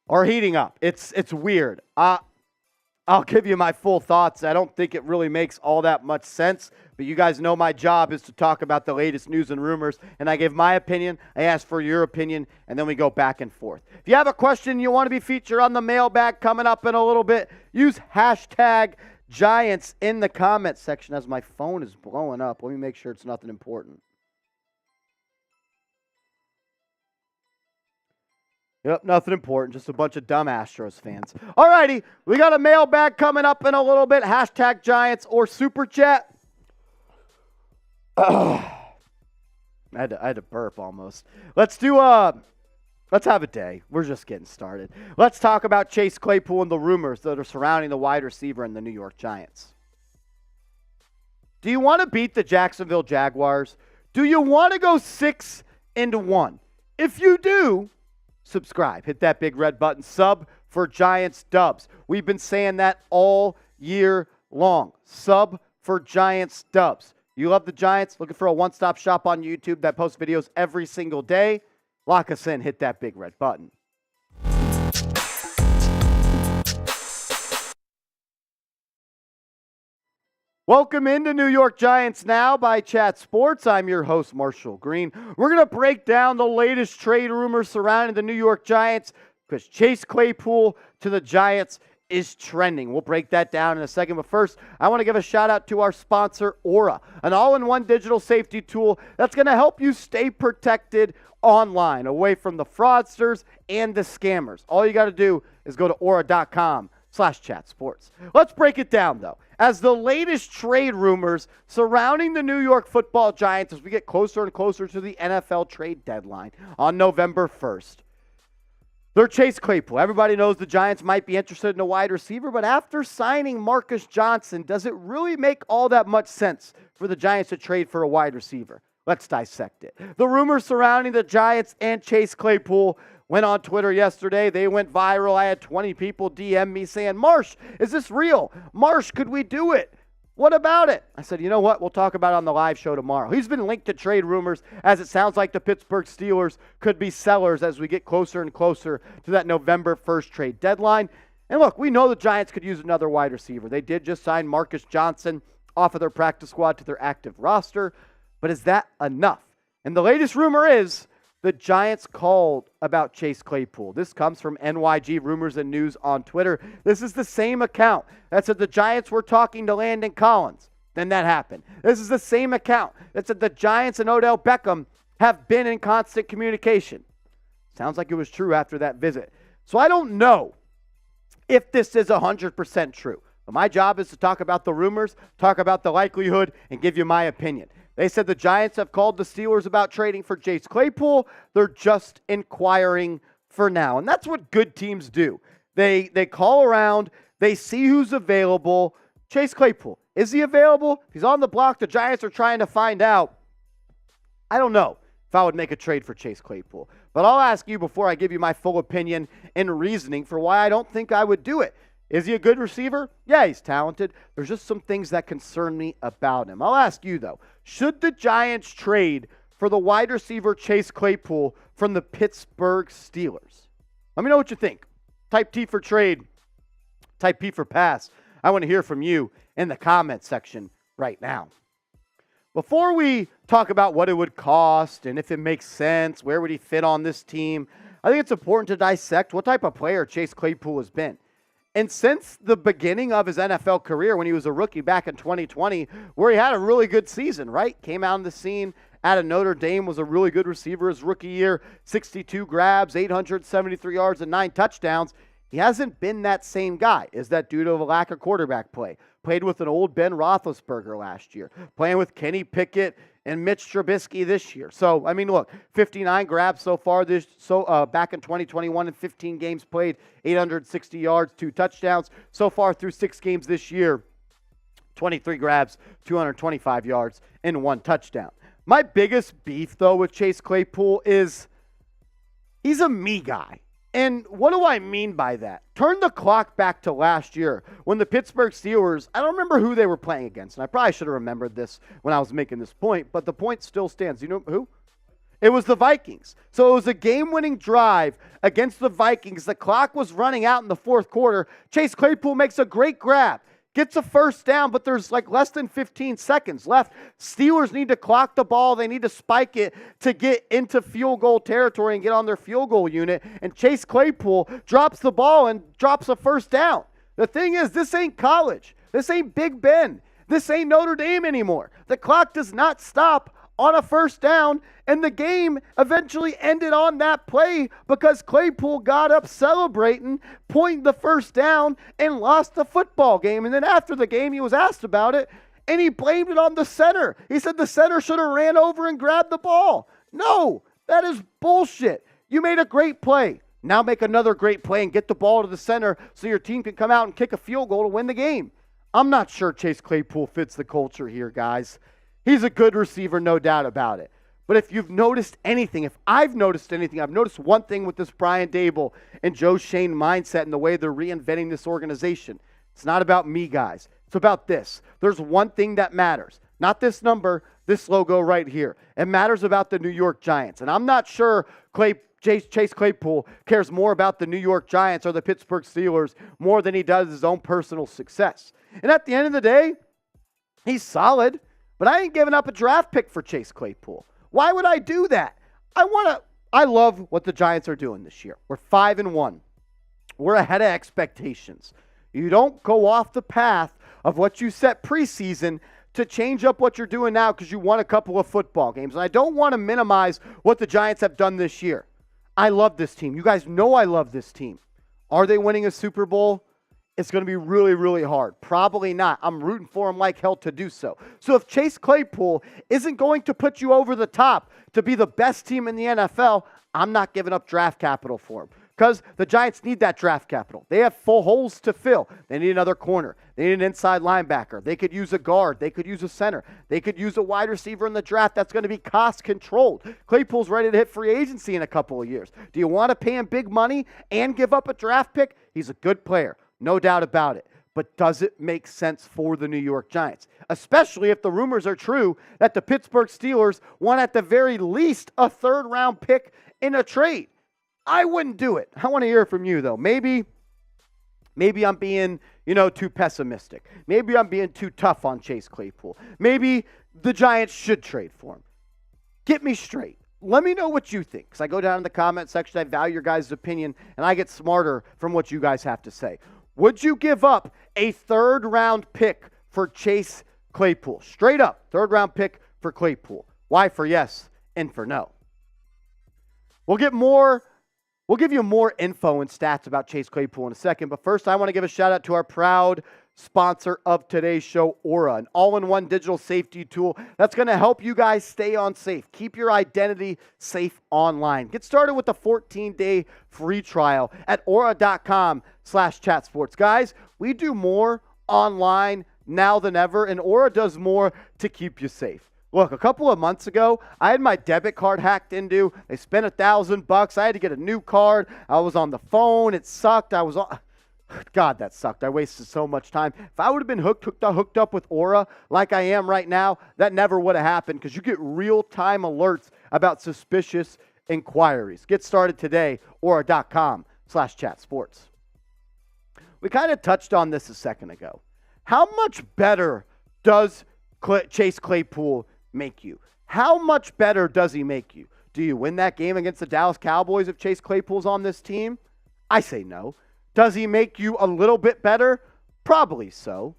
[SPEAKER 1] are heating up. It's weird. I'll give you my full thoughts. I don't think it really makes all that much sense, but you guys know my job is to talk about the latest news and rumors, and I give my opinion, I ask for your opinion, and then we go back and forth. If you have a question you want to be featured on the mailbag coming up in a little bit, use hashtag Giants in the comments section as my phone is blowing up. Let me make sure it's nothing important. Yep, nothing important. Just a bunch of dumb Astros fans. All righty, we got a mailbag coming up in a little bit. Hashtag Giants or Super Chat. I had to burp almost. Let's have a day. We're just getting started. Let's talk about Chase Claypool and the rumors that are surrounding the wide receiver in the New York Giants. Do you want to beat the Jacksonville Jaguars? Do you want to go 6-1? If you do, subscribe. Hit that big red button. Sub for Giants dubs. We've been saying that all year long. Sub for Giants dubs. You love the Giants? Looking for a one-stop shop on YouTube that posts videos every single day? Lock us in. Hit that big red button. Welcome into New York Giants Now by Chat Sports. I'm your host, Marshall Green. We're going to break down the latest trade rumors surrounding the New York Giants because Chase Claypool to the Giants is trending. We'll break that down in a second. But first, I want to give a shout out to our sponsor, Aura, an all-in-one digital safety tool that's going to help you stay protected online, away from the fraudsters and the scammers. All you got to do is go to aura.com/chatsports. Let's break it down, though. As the latest trade rumors surrounding the New York Football Giants as we get closer and closer to the NFL trade deadline on November 1st. They're Chase Claypool. Everybody knows the Giants might be interested in a wide receiver, but after signing Marcus Johnson, does it really make all that much sense for the Giants to trade for a wide receiver? Let's dissect it. The rumors surrounding the Giants and Chase Claypool went on Twitter yesterday. They went viral. I had 20 people DM me saying, Marsh, is this real? Marsh, could we do it? What about it? I said, you know what? We'll talk about it on the live show tomorrow. He's been linked to trade rumors as it sounds like the Pittsburgh Steelers could be sellers as we get closer and closer to that November 1st trade deadline. And look, we know the Giants could use another wide receiver. They did just sign Marcus Johnson off of their practice squad to their active roster. But is that enough? And the latest rumor is the Giants called about Chase Claypool. This comes from NYG Rumors and News on Twitter. This is the same account that said the Giants were talking to Landon Collins. Then that happened. This is the same account that said the Giants and Odell Beckham have been in constant communication. Sounds like it was true after that visit. So I don't know if this is 100% true. But my job is to talk about the rumors, talk about the likelihood, and give you my opinion. They said the Giants have called the Steelers about trading for Chase Claypool. They're just inquiring for now. And that's what good teams do. They call around. They see who's available. Chase Claypool, is he available? If he's on the block, the Giants are trying to find out. I don't know if I would make a trade for Chase Claypool. But I'll ask you before I give you my full opinion and reasoning for why I don't think I would do it. Is he a good receiver? Yeah, he's talented. There's just some things that concern me about him. I'll ask you, though, should the Giants trade for the wide receiver Chase Claypool from the Pittsburgh Steelers? Let me know what you think. Type T for trade. Type P for pass. I want to hear from you in the comment section right now. Before we talk about what it would cost and if it makes sense, where would he fit on this team, I think it's important to dissect what type of player Chase Claypool has been. And since the beginning of his NFL career when he was a rookie back in 2020, where he had a really good season, right? Came out on the scene out of Notre Dame, was a really good receiver his rookie year, 62 grabs, 873 yards, and 9 touchdowns. He hasn't been that same guy. Is that due to a lack of quarterback play? Played with an old Ben Roethlisberger last year. Playing with Kenny Pickett and Mitch Trubisky this year. So, I mean, look, 59 grabs so far back in 2021 in 15 games played, 860 yards, 2 touchdowns. So far through 6 games this year, 23 grabs, 225 yards, and 1 touchdown. My biggest beef, though, with Chase Claypool is he's a me guy. And what do I mean by that? Turn the clock back to last year when the Pittsburgh Steelers, I don't remember who they were playing against, and I probably should have remembered this when I was making this point, but the point still stands. You know who? It was the Vikings. So it was a game-winning drive against the Vikings. The clock was running out in the fourth quarter. Chase Claypool makes a great grab. Gets a first down, but there's like less than 15 seconds left. Steelers need to clock the ball. They need to spike it to get into field goal territory and get on their field goal unit. And Chase Claypool drops the ball and drops a first down. The thing is, this ain't college. This ain't Big Ben. This ain't Notre Dame anymore. The clock does not stop on a first down, and the game eventually ended on that play because Claypool got up celebrating, pointing the first down, and lost the football game. And then after the game, he was asked about it, and he blamed it on the center. He said the center should have ran over and grabbed the ball. No, that is bullshit. You made a great play. Now make another great play and get the ball to the center so your team can come out and kick a field goal to win the game. I'm not sure Chase Claypool fits the culture here, guys. He's a good receiver, no doubt about it. But if you've noticed anything, if I've noticed anything, I've noticed one thing with this Brian Daboll and Joe Shane mindset and the way they're reinventing this organization. It's not about me, guys. It's about this. There's one thing that matters. Not this number, this logo right here. It matters about the New York Giants. And I'm not sure Chase Claypool cares more about the New York Giants or the Pittsburgh Steelers more than he does his own personal success. And at the end of the day, he's solid, but I ain't giving up a draft pick for Chase Claypool. Why would I do that? I love what the Giants are doing this year. We're 5-1. We're ahead of expectations. You don't go off the path of what you set preseason to change up what you're doing now because you won a couple of football games. And I don't want to minimize what the Giants have done this year. I love this team. You guys know I love this team. Are they winning a Super Bowl? It's going to be really, really hard. Probably not. I'm rooting for them like hell to do so. So if Chase Claypool isn't going to put you over the top to be the best team in the NFL, I'm not giving up draft capital for him. Because the Giants need that draft capital. They have full holes to fill. They need another corner. They need an inside linebacker. They could use a guard. They could use a center. They could use a wide receiver in the draft that's going to be cost controlled. Claypool's ready to hit free agency in a couple of years. Do you want to pay him big money and give up a draft pick? He's a good player, no doubt about it. But does it make sense for the New York Giants? Especially if the rumors are true that the Pittsburgh Steelers want at the very least a third-round pick in a trade. I wouldn't do it. I want to hear from you, though. Maybe I'm being, too pessimistic. Maybe I'm being too tough on Chase Claypool. Maybe the Giants should trade for him. Get me straight. Let me know what you think. Because I go down in the comment section. I value your guys' opinion, and I get smarter from what you guys have to say. Would you give up a third-round pick for Chase Claypool? Straight up, third-round pick for Claypool. Why for yes and for no? We'll give you more info and stats about Chase Claypool in a second, but first I want to give a shout out to our proud sponsor of today's show, Aura, an all-in-one digital safety tool that's going to help you guys stay on safe. Keep your identity safe online. Get started with a 14-day free trial at aura.com/chatsports. Guys, we do more online now than ever, and Aura does more to keep you safe. Look, a couple of months ago, I had my debit card hacked into. They spent $1,000. I had to get a new card. I was on the phone. It sucked. God, that sucked. I wasted so much time. If I would have been hooked up with Aura like I am right now, that never would have happened because you get real-time alerts about suspicious inquiries. Get started today, aura.com/chatsports. We kind of touched on this a second ago. How much better does Chase Claypool make you? How much better does he make you? Do you win that game against the Dallas Cowboys if Chase Claypool's on this team? I say no. Does he make you a little bit better? Probably so.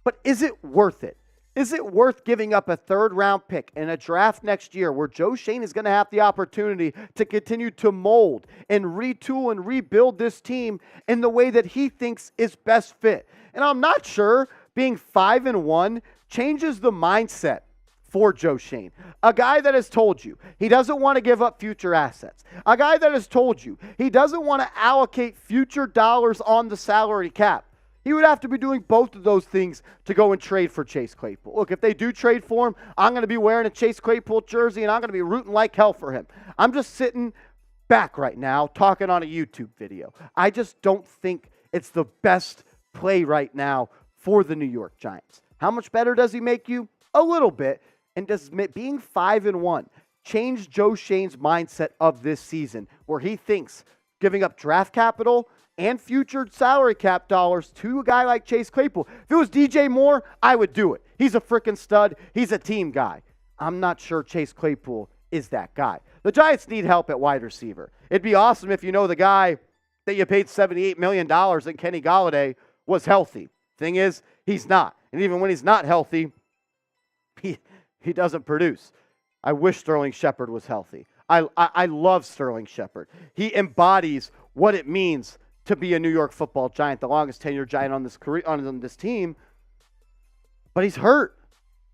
[SPEAKER 1] But is it worth it? Is it worth giving up a third-round pick in a draft next year where Joe Schoen is going to have the opportunity to continue to mold and retool and rebuild this team in the way that he thinks is best fit? And I'm not sure being 5-1 changes the mindset for Joe Schoen. A guy that has told you he doesn't want to give up future assets. A guy that has told you he doesn't want to allocate future dollars on the salary cap. He would have to be doing both of those things to go and trade for Chase Claypool. Look, if they do trade for him, I'm going to be wearing a Chase Claypool jersey and I'm going to be rooting like hell for him. I'm just sitting back right now talking on a YouTube video. I just don't think it's the best play right now for the New York Giants. How much better does he make you? A little bit. And does being 5-1 change Joe Schoen's mindset of this season where he thinks giving up draft capital and future salary cap dollars to a guy like Chase Claypool? If it was DJ Moore, I would do it. He's a freaking stud. He's a team guy. I'm not sure Chase Claypool is that guy. The Giants need help at wide receiver. It'd be awesome if you know the guy that you paid $78 million in Kenny Golladay was healthy. Thing is, he's not. And even when he's not healthy, he doesn't produce. I wish Sterling Shepard was healthy. I love Sterling Shepard. He embodies what it means to be a New York Football Giant, the longest tenured Giant on this team. But he's hurt.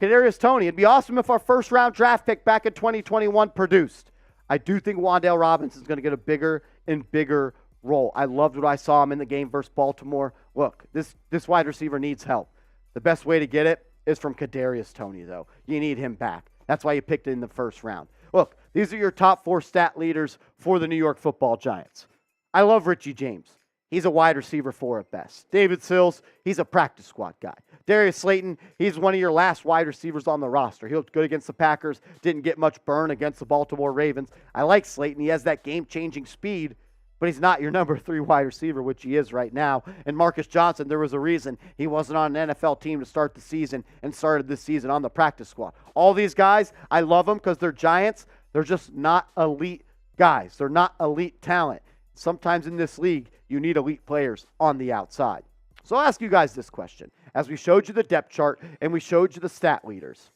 [SPEAKER 1] Kadarius Toney. It'd be awesome if our first-round draft pick back in 2021 produced. I do think Wan'Dale Robinson's going to get a bigger and bigger role. I loved what I saw him in the game versus Baltimore. Look, this wide receiver needs help. The best way to get it is from Kadarius Toney, though. You need him back. That's why you picked it in the first round. Look, these are your top 4 stat leaders for the New York Football Giants. I love Richie James. he's a wide receiver 4 at best. David Sills, he's a practice squad guy. Darius Slayton, he's one of your last wide receivers on the roster. He looked good against the Packers, didn't get much burn against the Baltimore Ravens. I like Slayton. He has that game-changing speed, but he's not your number 3 wide receiver, which he is right now. And Marcus Johnson, there was a reason he wasn't on an NFL team to start the season and started this season on the practice squad. All these guys, I love them because they're Giants. They're just not elite guys. They're not elite talent. Sometimes in this league, you need elite players on the outside. So I'll ask you guys this question. As we showed you the depth chart and we showed you the stat leaders,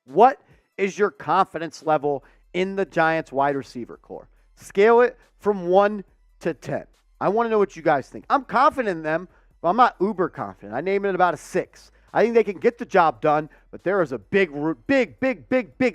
[SPEAKER 1] what is your confidence level in the Giants wide receiver core? Scale it from 1 to 10. I want to know what you guys think. I'm confident in them, but I'm not uber confident. I name it about a 6. I think they can get the job done, but there is a big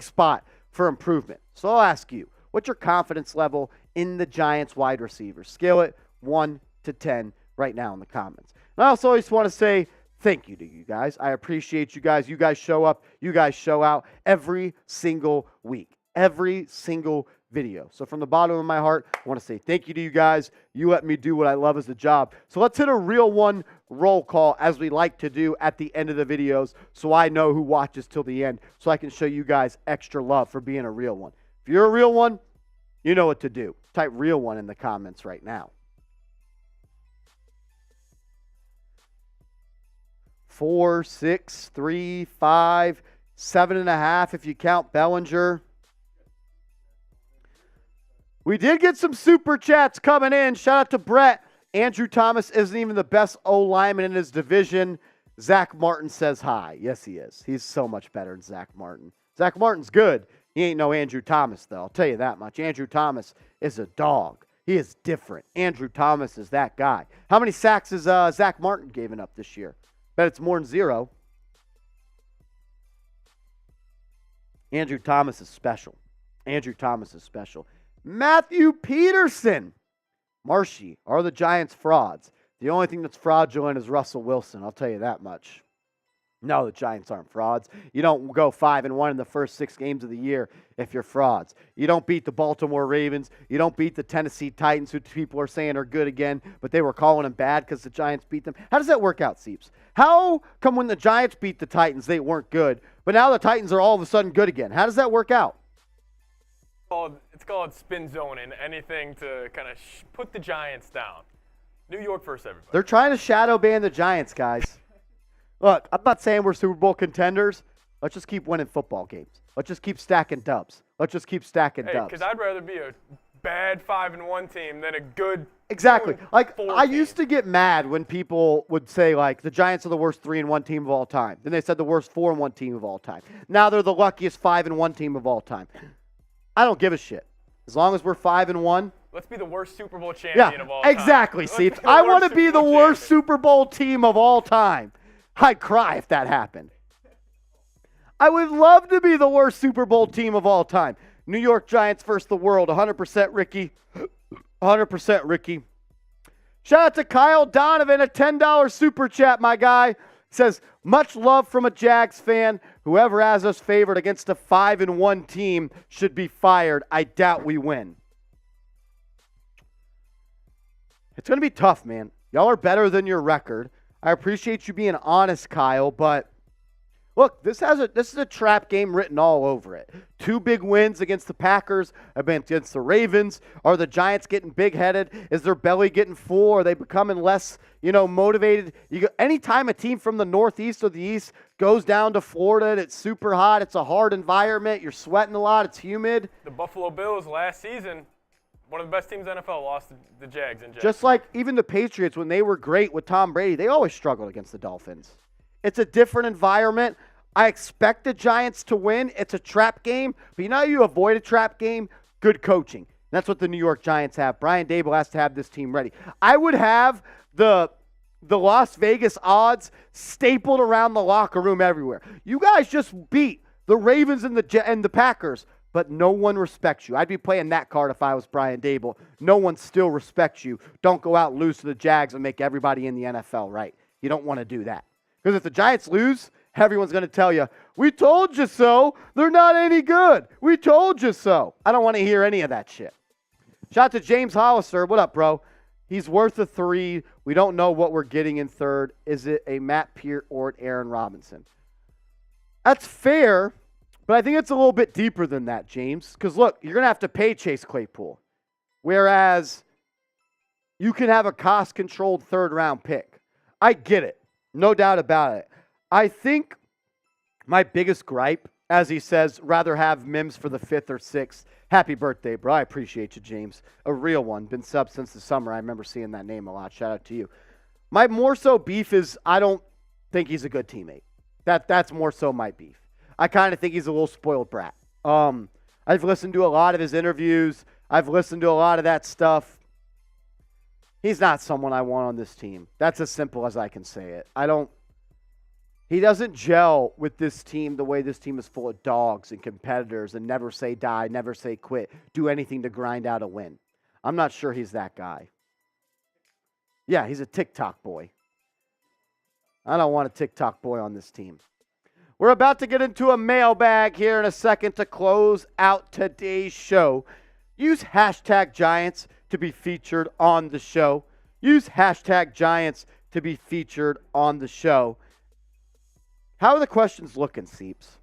[SPEAKER 1] spot for improvement. So I'll ask you, what's your confidence level in the Giants wide receivers? Scale it 1 to 10 right now in the comments. And I also always want to say thank you to you guys. I appreciate you guys. You guys show up. You guys show out every single week, every single video. So from the bottom of my heart, I want to say thank you to you guys. You let me do what I love as a job. So let's hit a real one roll call as we like to do at the end of the videos so I know who watches till the end so I can show you guys extra love for being a real one. If you're a real one, you know what to do. Type real one in the comments right now. 4, 6, 3, 5, 7.5 if you count Bellinger. We did get some super chats coming in. Shout out to Brett. Andrew Thomas isn't even the best O-lineman in his division. Zach Martin says hi. Yes, he is. He's so much better than Zach Martin. Zach Martin's good. He ain't no Andrew Thomas, though. I'll tell you that much. Andrew Thomas is a dog. He is different. Andrew Thomas is that guy. How many sacks has Zach Martin given up this year? Bet it's more than 0. Andrew Thomas is special. Andrew Thomas is special. Matthew Peterson. Marshy, are the Giants frauds? The only thing that's fraudulent is Russell Wilson. I'll tell you that much. No, the Giants aren't frauds. You don't go 5-1 in the first 6 games of the year if you're frauds. You don't beat the Baltimore Ravens. You don't beat the Tennessee Titans, who people are saying are good again, but they were calling them bad because the Giants beat them. How does that work out, Seeps? How come when the Giants beat the Titans, they weren't good, but now the Titans are all of a sudden good again? How does that work out?
[SPEAKER 2] It's called spin zoning, anything to kind of put the Giants down. New York first, everybody.
[SPEAKER 1] They're trying to shadow ban the Giants, guys. Look, I'm not saying we're Super Bowl contenders. Let's just keep winning football games. Let's just keep stacking dubs. Let's just keep stacking dubs.
[SPEAKER 2] Because I'd rather be a bad 5-1 team than a good
[SPEAKER 1] Exactly. Like,
[SPEAKER 2] 4
[SPEAKER 1] I
[SPEAKER 2] team.
[SPEAKER 1] used to get mad when people would say, like, the Giants are the worst 3-1 team of all time. Then they said the worst 4-1 team of all time. Now they're the luckiest 5-1 team of all time. I don't give a shit. As long as we're 5-1.
[SPEAKER 2] Let's be the worst Super Bowl champion of all time.
[SPEAKER 1] Exactly, Seeps. I want to be the worst Super Bowl team of all time. I'd cry if that happened. I would love to be the worst Super Bowl team of all time. New York Giants versus the world. 100% Ricky. 100% Ricky. Shout out to Kyle Donovan, a $10 super chat, my guy. Says, much love from a Jags fan. Whoever has us favored against a 5-1 team should be fired. I doubt we win. It's going to be tough, man. Y'all are better than your record. I appreciate you being honest, Kyle, but look, this is a trap game written all over it. 2 big wins against the Packers, against the Ravens. Are the Giants getting big-headed? Is their belly getting full? Are they becoming less, motivated? Anytime a team from the Northeast or the East goes down to Florida and it's super hot, it's a hard environment, you're sweating a lot, it's humid.
[SPEAKER 2] The Buffalo Bills last season, one of the best teams in the NFL, lost to the Jags in Jacksonville.
[SPEAKER 1] Just like even the Patriots, when they were great with Tom Brady, they always struggled against the Dolphins. It's a different environment. I expect the Giants to win. It's a trap game. But you know how you avoid a trap game? Good coaching. That's what the New York Giants have. Brian Daboll has to have this team ready. I would have the Las Vegas odds stapled around the locker room everywhere. You guys just beat the Ravens and the Packers, but no one respects you. I'd be playing that card if I was Brian Daboll. No one still respects you. Don't go out and lose to the Jags and make everybody in the NFL right. You don't want to do that. Because if the Giants lose, everyone's going to tell you, we told you so. They're not any good. We told you so. I don't want to hear any of that shit. Shout out to James Hollister. What up, bro? He's worth a 3. We don't know what we're getting in third. Is it a Matt Peart or an Aaron Robinson? That's fair, but I think it's a little bit deeper than that, James. Because, look, you're going to have to pay Chase Claypool. Whereas you can have a cost-controlled third-round pick. I get it. No doubt about it. I think my biggest gripe, as he says, rather have Mims for the 5th or 6th. Happy birthday, bro. I appreciate you, James. A real one. Been sub since the summer. I remember seeing that name a lot. Shout out to you. My more so beef is I don't think he's a good teammate. That's more so my beef. I kind of think he's a little spoiled brat. I've listened to a lot of his interviews. I've listened to a lot of that stuff. He's not someone I want on this team. That's as simple as I can say it. He doesn't gel with this team the way this team is full of dogs and competitors and never say die, never say quit, do anything to grind out a win. I'm not sure he's that guy. Yeah, he's a TikTok boy. I don't want a TikTok boy on this team. We're about to get into a mailbag here in a second to close out today's show. Use hashtag Giants to be featured on the show. Use hashtag Giants to be featured on the show. How are the questions looking, Seeps?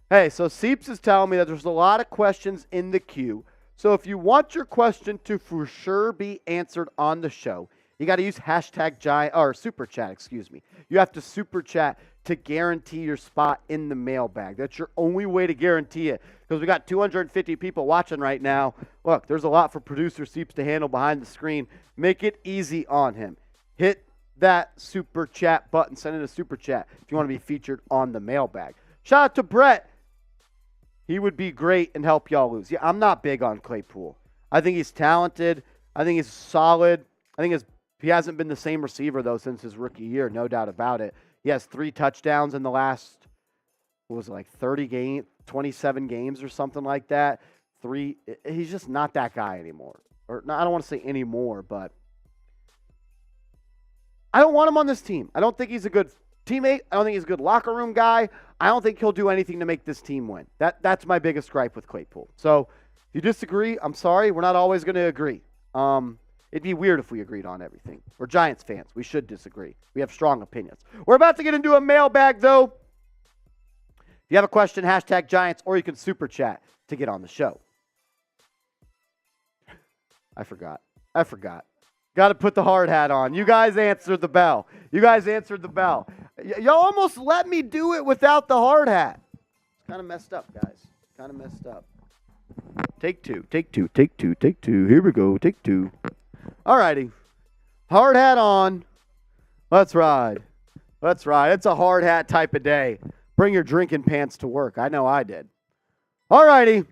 [SPEAKER 1] Hey, so Seeps is telling me that there's a lot of questions in the queue. So if you want your question to for sure be answered on the show, you got to use hashtag Giant or super chat, excuse me. You have to super chat to guarantee your spot in the mailbag. That's your only way to guarantee it because we got 250 people watching right now. Look, there's a lot for producer Seeps to handle behind the screen. Make it easy on him. Hit that super chat button. Send in a super chat if you want to be featured on the mailbag. Shout out to Brett. He would be great and help y'all lose. Yeah, I'm not big on Claypool. I think he's talented. I think he's solid. I think he hasn't been the same receiver, though, since his rookie year. No doubt about it. He has 3 touchdowns in the last, 30 games, 27 games or something like that. He's just not that guy anymore. Or no, I don't want to say anymore, but I don't want him on this team. I don't think he's a good teammate. I don't think he's a good locker room guy. I don't think he'll do anything to make this team win. That's my biggest gripe with Claypool. So if you disagree, I'm sorry. We're not always going to agree. It'd be weird if we agreed on everything. We're Giants fans. We should disagree. We have strong opinions. We're about to get into a mailbag, though. If you have a question, hashtag Giants, or you can super chat to get on the show. I forgot. Got to put the hard hat on. You guys answered the bell. Y'all almost let me do it without the hard hat. It's kind of messed up, guys. Take two. Here we go. Take 2. All righty. Hard hat on. Let's ride. It's a hard hat type of day. Bring your drinking pants to work. I know I did. All righty.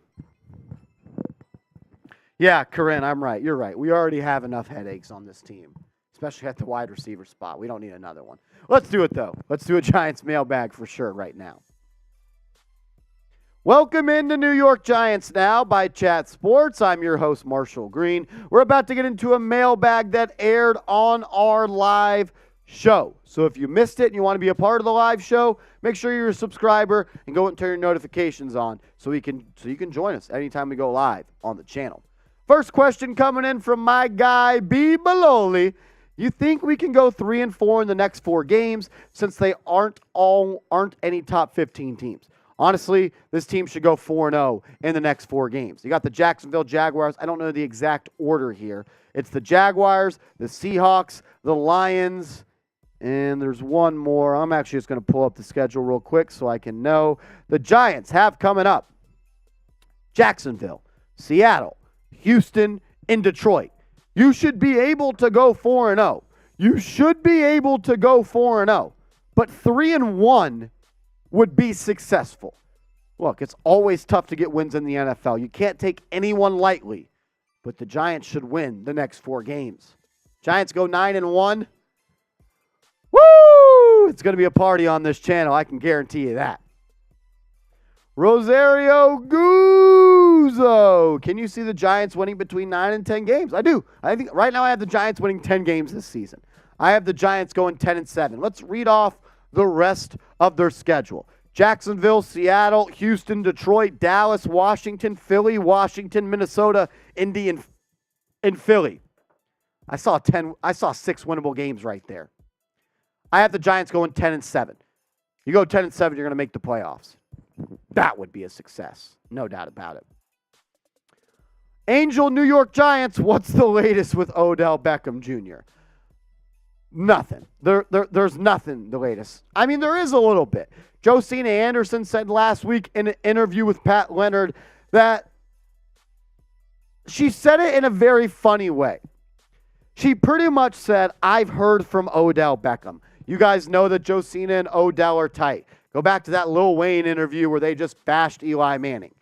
[SPEAKER 1] Yeah, Corinne, I'm right. You're right. We already have enough headaches on this team, especially at the wide receiver spot. We don't need another one. Let's do it, though. Let's do a Giants mailbag for sure right now. Welcome into New York Giants Now by Chat Sports. I'm your host, Marshall Green. We're about to get into a mailbag that aired on our live show. So if you missed it and you want to be a part of the live show, make sure you're a subscriber and go and turn your notifications on so you can join us anytime we go live on the channel. First question coming in from my guy, B. Baloli. You think we can go 3-4 in the next 4 games since they aren't any top 15 teams? Honestly, this team should go 4-0 in the next 4 games. You got the Jacksonville Jaguars. I don't know the exact order here. It's the Jaguars, the Seahawks, the Lions, and there's one more. I'm actually just going to pull up the schedule real quick so I can know. The Giants have coming up Jacksonville, Seattle, Houston, and Detroit. You should be able to go 4-0. But 3-1 would be successful. Look, it's always tough to get wins in the NFL. You can't take anyone lightly. But the Giants should win the next 4 games. Giants go 9-1. Woo! It's going to be a party on this channel. I can guarantee you that. Rosario Guzzo. Can you see the Giants winning between 9 and 10 games? I do. I think right now I have the Giants winning 10 games this season. I have the Giants going 10-7. Let's read off the rest of their schedule. Jacksonville, Seattle, Houston, Detroit, Dallas, Washington, Philly, Washington, Minnesota, Indy, and in Philly. I saw 6 winnable games right there. I have the Giants going 10-7. You go 10-7, you're going to make the playoffs. That would be a success. No doubt about it. Angel New York Giants, what's the latest with Odell Beckham Jr.? Nothing. There's nothing the latest. I mean, there is a little bit. Josina Anderson said last week in an interview with Pat Leonard that she said it in a very funny way. She pretty much said, I've heard from Odell Beckham. You guys know that Josina and Odell are tight. Go back to that Lil Wayne interview where they just bashed Eli Manning.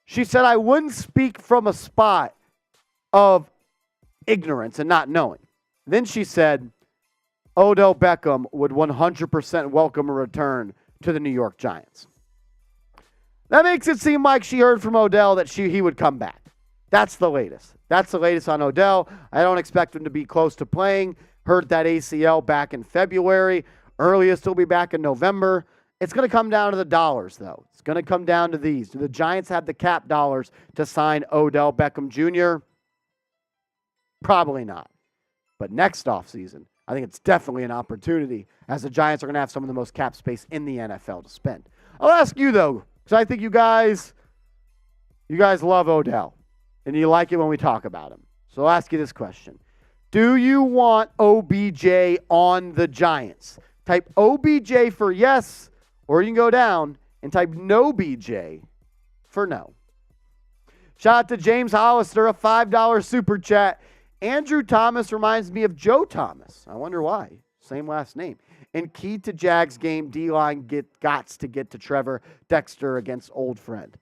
[SPEAKER 1] She said, I wouldn't speak from a spot of ignorance and not knowing. Then she said, Odell Beckham would 100% welcome a return to the New York Giants. That makes it seem like she heard from Odell that he would come back. That's the latest. That's the latest on Odell. I don't expect him to be close to playing. Hurt that ACL back in February. Earliest he'll be back in November. It's going to come down to the dollars, though. It's going to come down to these. Do the Giants have the cap dollars to sign Odell Beckham Jr.? Probably not. But next offseason, I think it's definitely an opportunity, as the Giants are going to have some of the most cap space in the NFL to spend. I'll ask you, though, because I think you guys love Odell, and you like it when we talk about him. So I'll ask you this question. Do you want OBJ on the Giants? Type OBJ for yes, or you can go down and type no BJ for no. Shout out to James Hollister, a $5 super chat. Andrew Thomas reminds me of Joe Thomas. I wonder why. Same last name. And key to Jags game, D-line gots to get to Trevor Dexter against old friend.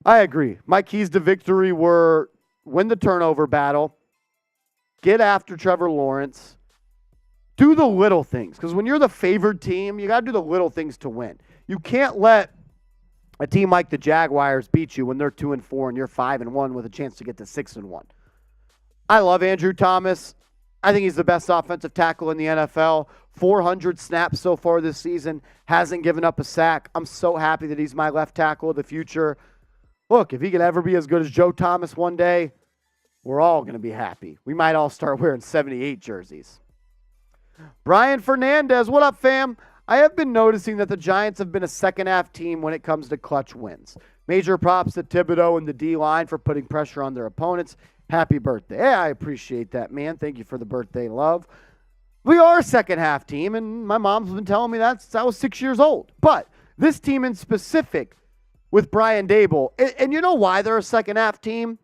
[SPEAKER 1] I agree. My keys to victory were win the turnover battle, get after Trevor Lawrence, do the little things. Because when you're the favored team, you got to do the little things to win. You can't let a team like the Jaguars beat you when they're 2-4 and you're 5-1 with a chance to get to 6-1. I love Andrew Thomas. I think he's the best offensive tackle in the NFL. 400 snaps so far this season. Hasn't given up a sack. I'm so happy that he's my left tackle of the future. Look, if he could ever be as good as Joe Thomas one day, we're all going to be happy. We might all start wearing 78 jerseys. Brian Fernandez, what up, fam? I have been noticing that the Giants have been a second-half team when it comes to clutch wins. Major props to Thibodeau and the D-line for putting pressure on their opponents. Happy birthday. Yeah, I appreciate that, man. Thank you for the birthday love. We are a second-half team, and my mom's been telling me that I was 6 years old. But this team in specific with Brian Dable, and you know why they're a second-half team?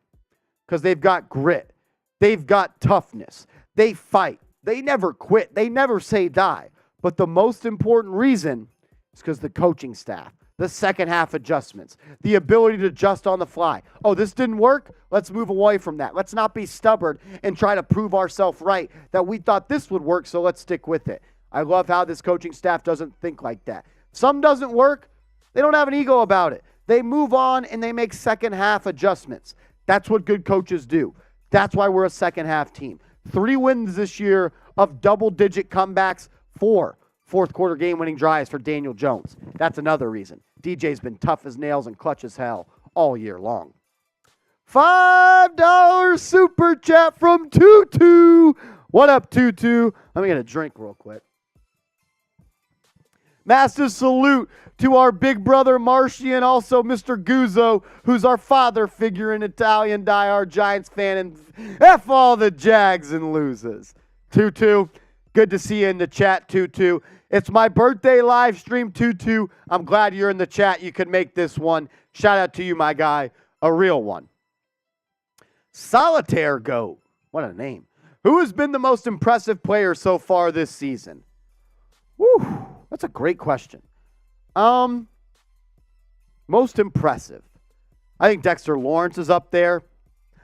[SPEAKER 1] Because they've got grit. They've got toughness. They fight. They never quit. They never say die. But the most important reason is because the coaching staff, the second half adjustments, the ability to adjust on the fly. Oh, this didn't work? Let's move away from that. Let's not be stubborn and try to prove ourselves right that we thought this would work, so let's stick with it. I love how this coaching staff doesn't think like that. Some doesn't work. They don't have an ego about it. They move on and they make second half adjustments. That's what good coaches do. That's why we're a second half team. 3 wins this year of double-digit comebacks, 4 fourth quarter game-winning drives for Daniel Jones. That's another reason. DJ's been tough as nails and clutch as hell all year long. $5 super chat from Tutu. What up, Tutu? Let me get a drink real quick. Massive salute to our big brother Marshy and also Mr. Guzzo, who's our father figure in Italian diehard Giants fan, and F all the Jags and loses. Tutu, good to see you in the chat, Tutu. It's my birthday live stream, Tutu. I'm glad you're in the chat. You can make this one. Shout out to you, my guy. A real one. Solitaire Goat. What a name. Who has been the most impressive player so far this season? Woo, that's a great question. Most impressive. I think Dexter Lawrence is up there.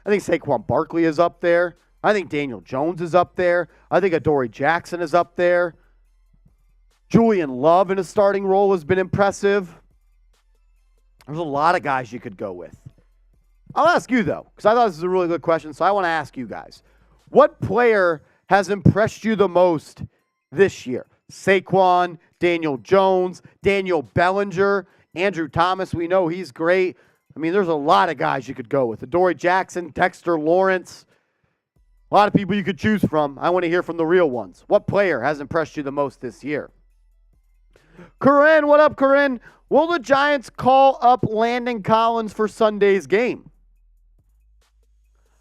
[SPEAKER 1] I think Saquon Barkley is up there. I think Daniel Jones is up there. I think Adoree Jackson is up there. Julian Love in a starting role has been impressive. There's a lot of guys you could go with. I'll ask you, though, because I thought this was a really good question, so I want to ask you guys. What player has impressed you the most this year? Saquon, Daniel Jones, Daniel Bellinger, Andrew Thomas, we know he's great. I mean, there's a lot of guys you could go with. Adoree Jackson, Dexter Lawrence. A lot of people you could choose from. I want to hear from the real ones. What player has impressed you the most this year? Corinne, what up, Corinne? Will the Giants call up Landon Collins for Sunday's game?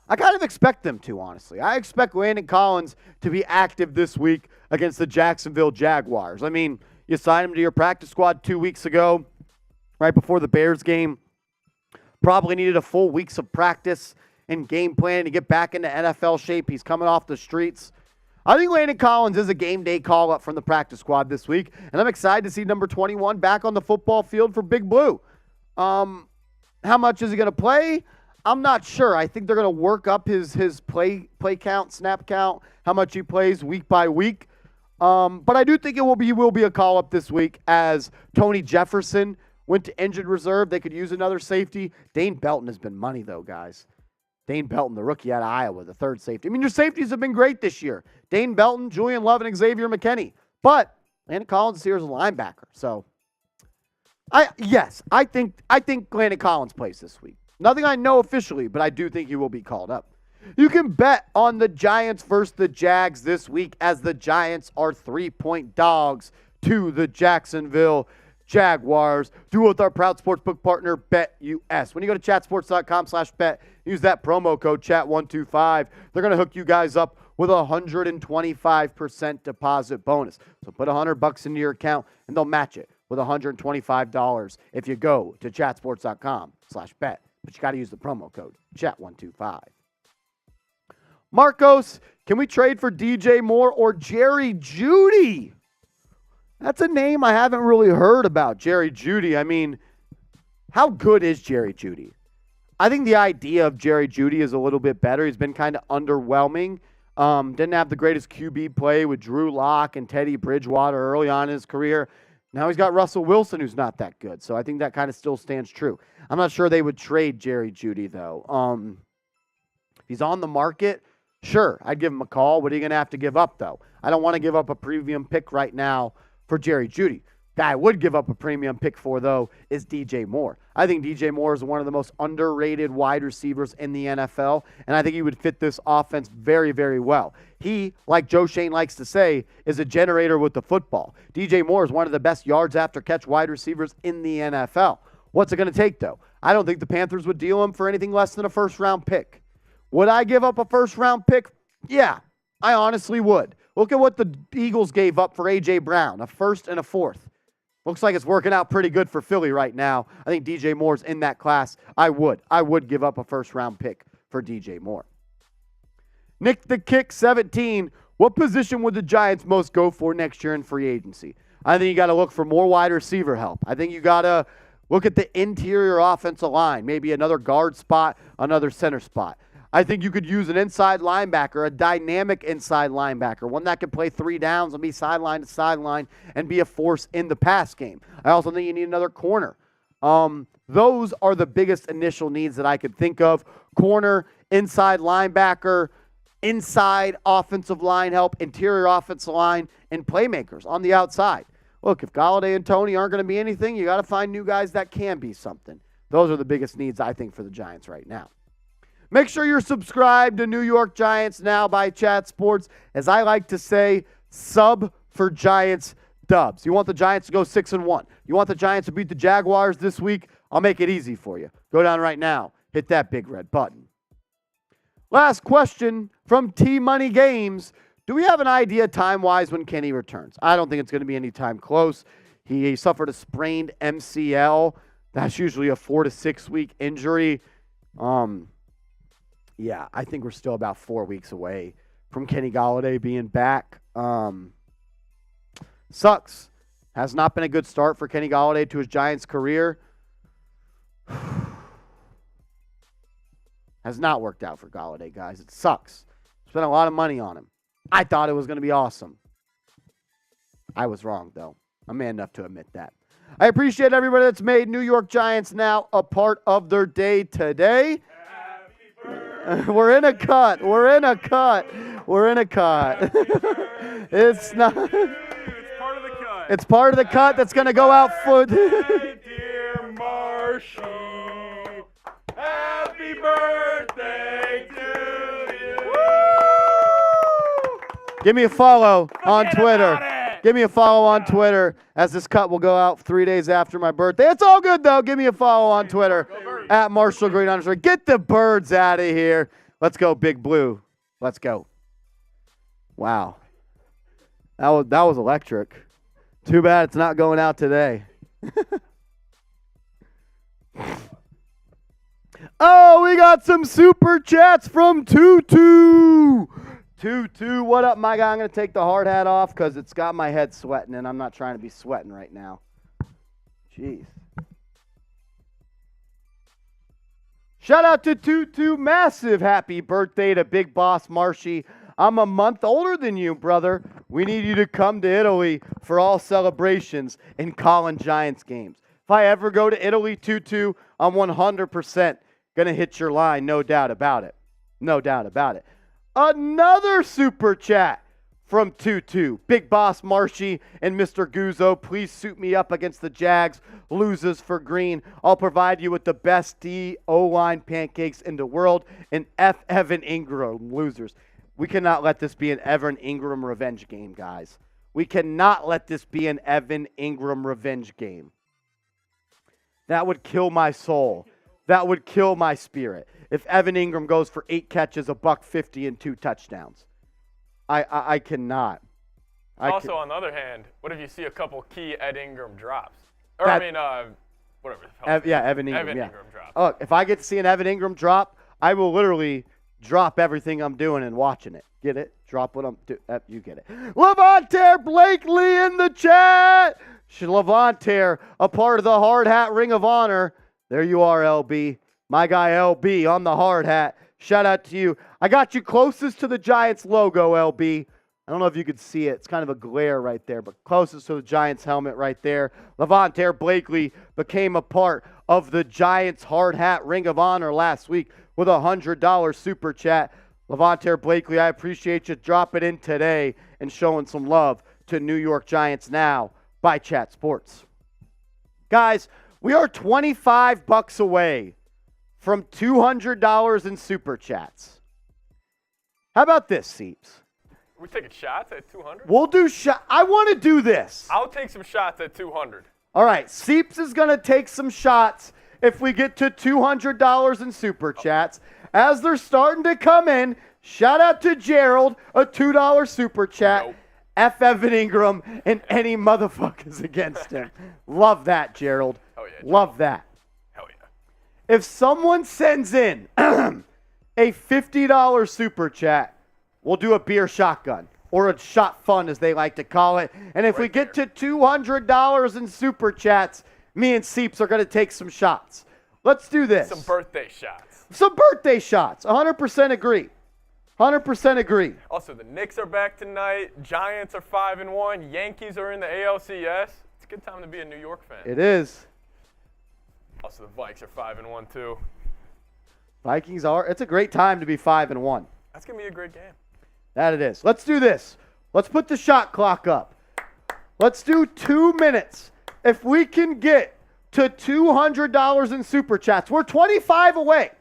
[SPEAKER 1] I kind of expect them to, honestly. I expect Landon Collins to be active this week against the Jacksonville Jaguars. I mean, you signed him to your practice squad 2 weeks ago, right before the Bears game. Probably needed a full weeks of practice and game plan to get back into NFL shape. He's coming off the streets. I think Landon Collins is a game day call-up from the practice squad this week, and I'm excited to see number 21 back on the football field for Big Blue. How much is he going to play? I'm not sure. I think they're going to work up his play count, snap count, how much he plays week by week. But I do think he will be a call-up this week as Tony Jefferson went to injured reserve. They could use another safety. Dane Belton has been money, though, guys. Dane Belton, the rookie out of Iowa, the third safety. I mean, your safeties have been great this year. Dane Belton, Julian Love, and Xavier McKinney. But Landon Collins is here as a linebacker. So, I think Landon Collins plays this week. Nothing I know officially, but I do think he will be called up. You can bet on the Giants versus the Jags this week as the Giants are 3-point dogs to the Jacksonville Jaguars. Do it with our proud sportsbook partner, BetUS. When you go to chatsports.com/bet, use that promo code chat125. They're going to hook you guys up with a 125% deposit bonus. So put $100 into your account, and they'll match it with $125 if you go to chatsports.com/bet. But you got to use the promo code chat125. Marcos, can we trade for DJ Moore or Jerry Jeudy? That's a name I haven't really heard about, Jerry Jeudy. I mean, how good is Jerry Jeudy? I think the idea of Jerry Jeudy is a little bit better. He's been kind of underwhelming. Didn't have the greatest QB play with Drew Lock and Teddy Bridgewater early on in his career. Now he's got Russell Wilson, who's not that good. So I think that kind of still stands true. I'm not sure they would trade Jerry Jeudy, though. If he's on the market, sure, I'd give him a call. What are you going to have to give up, though? I don't want to give up a premium pick right now for Jerry Jeudy. Guy I would give up a premium pick for, though, is DJ Moore. I think DJ Moore is one of the most underrated wide receivers in the NFL, and I think he would fit this offense very, very well. He, like Joe Shane likes to say, is a generator with the football. DJ Moore is one of the best yards after catch wide receivers in the NFL. What's it going to take, though? I don't think the Panthers would deal him for anything less than a first-round pick. Would I give up a first-round pick? Yeah, I honestly would. Look at what the Eagles gave up for A.J. Brown, a first and a fourth. Looks like it's working out pretty good for Philly right now. I think DJ Moore's in that class. I would give up a first-round pick for DJ Moore. Nick the Kick 17, what position would the Giants most go for next year in free agency? I think you got to look for more wide receiver help. I think you got to look at the interior offensive line, maybe another guard spot, another center spot. I think you could use an inside linebacker, a dynamic inside linebacker, one that can play 3 downs and be sideline to sideline and be a force in the pass game. I also think you need another corner. Those are the biggest initial needs that I could think of. Corner, inside linebacker, inside offensive line help, interior offensive line, and playmakers on the outside. Look, if Golladay and Toney aren't going to be anything, you got to find new guys that can be something. Those are the biggest needs, I think, for the Giants right now. Make sure you're subscribed to New York Giants Now by Chat Sports. As I like to say, sub for Giants dubs. You want the Giants to go 6-1. You want the Giants to beat the Jaguars this week? I'll make it easy for you. Go down right now. Hit that big red button. Last question from T-Money Games. Do we have an idea time-wise when Kenny returns? I don't think it's going to be any time close. He suffered a sprained MCL. That's usually a 4 to 6 week injury. Yeah, I think we're still about 4 weeks away from Kenny Golladay being back. Sucks. Has not been a good start for Kenny Golladay to his Giants career. Has not worked out for Golladay, guys. It sucks. Spent a lot of money on him. I thought it was going to be awesome. I was wrong, though. I'm man enough to admit that. I appreciate everybody that's made New York Giants Now a part of their day today. We're in a cut. It's not.
[SPEAKER 2] It's part of the cut.
[SPEAKER 1] It's part of the cut that's going to go out for.
[SPEAKER 2] Dear Marshy.
[SPEAKER 1] Give me a follow on
[SPEAKER 2] Forget
[SPEAKER 1] Twitter.
[SPEAKER 2] about it.
[SPEAKER 1] Give me a follow on Twitter, as this cut will go out 3 days after my birthday. It's all good, though. Give me a follow on Twitter at Marshall Green _ Get the birds out of here. Let's go, Big Blue. Let's go. Wow. That was electric. Too bad it's not going out today. Oh, we got some super chats from Tutu. Tutu, what up, my guy? I'm going to take the hard hat off because it's got my head sweating, and I'm not trying to be sweating right now. Jeez. Shout out to Tutu. Massive happy birthday to Big Boss Marshy. I'm a month older than you, brother. We need you to come to Italy for all celebrations and Colin Giants games. If I ever go to Italy, Tutu, I'm 100% going to hit your line, no doubt about it. No doubt about it. Another super chat from Tutu. Big Boss Marshy and Mr. Guzzo, please suit me up against the Jags. Loses for green. I'll provide you with the best D-O-line pancakes in the world. And F. Evan Ingram losers. We cannot let this be an Evan Ingram revenge game, guys. We cannot let this be an Evan Ingram revenge game. That would kill my soul. That would kill my spirit. If Evan Ingram goes for 8 catches, $150 and 2 touchdowns. I cannot.
[SPEAKER 2] Also, on the other hand, what if you see a couple key Ed Ingram drops? Or, whatever.
[SPEAKER 1] Evan Ingram.
[SPEAKER 2] Evan Ingram drops.
[SPEAKER 1] Oh, if I get to see an Evan Ingram drop, I will literally drop everything I'm doing and watching it. Get it? Drop what I'm doing. You get it. Levante Blakely in the chat. Levante, a part of the Hard Hat Ring of Honor. There you are, LB. My guy LB on the hard hat. Shout out to you. I got you closest to the Giants logo, LB. I don't know if you could see it. It's kind of a glare right there, but closest to the Giants helmet right there. Levante Blakely became a part of the Giants Hard Hat Ring of Honor last week with a $100 super chat. Levante Blakely, I appreciate you dropping in today and showing some love to New York Giants Now by Chat Sports. Guys, we are $25 away from $200 in super chats. How about this, Seeps?
[SPEAKER 2] We taking shots at 200?
[SPEAKER 1] We'll do shot. I want to do this.
[SPEAKER 2] I'll take some shots at 200.
[SPEAKER 1] All right, Seeps is going to take some shots if we get to $200 in super chats. As they're starting to come in, shout out to Gerald, a $2 super chat.
[SPEAKER 2] Nope.
[SPEAKER 1] F. Evan Ingram and any motherfuckers against him. Love that, Gerald.
[SPEAKER 2] Oh, yeah,
[SPEAKER 1] Love that.
[SPEAKER 2] Hell yeah.
[SPEAKER 1] If someone sends in a $50 super chat, we'll do a beer shotgun, or a shot fun as they like to call it. And if we get to $200 in super chats, me and Seeps are going to take some shots. Let's do this.
[SPEAKER 2] Some birthday shots.
[SPEAKER 1] Some birthday shots. 100% agree. 100% agree.
[SPEAKER 2] Also, the Knicks are back tonight. Giants are 5-1. Yankees are in the ALCS. It's a good time to be a New York fan.
[SPEAKER 1] It is.
[SPEAKER 2] Also, the Vikes are 5-1 too.
[SPEAKER 1] Vikings are. It's a great time to be 5-1.
[SPEAKER 2] That's going to be a great game.
[SPEAKER 1] That it is. Let's do this. Let's put the shot clock up. Let's do 2 minutes. If we can get to $200 in super chats, we're 25 away.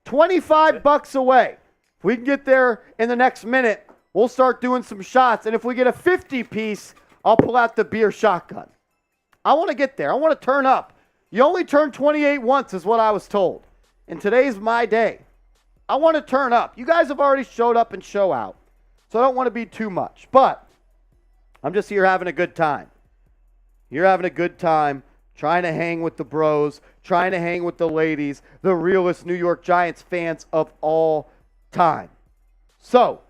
[SPEAKER 1] $25 away. If we can get there in the next minute, we'll start doing some shots. And if we get a 50 piece, I'll pull out the beer shotgun. I want to get there. I want to turn up. You only turn 28 once is what I was told. And today's my day. I want to turn up. You guys have already showed up and show out. So I don't want to be too much. But I'm just here having a good time. You're having a good time, trying to hang with the bros, trying to hang with the ladies, the realest New York Giants fans of all time. So,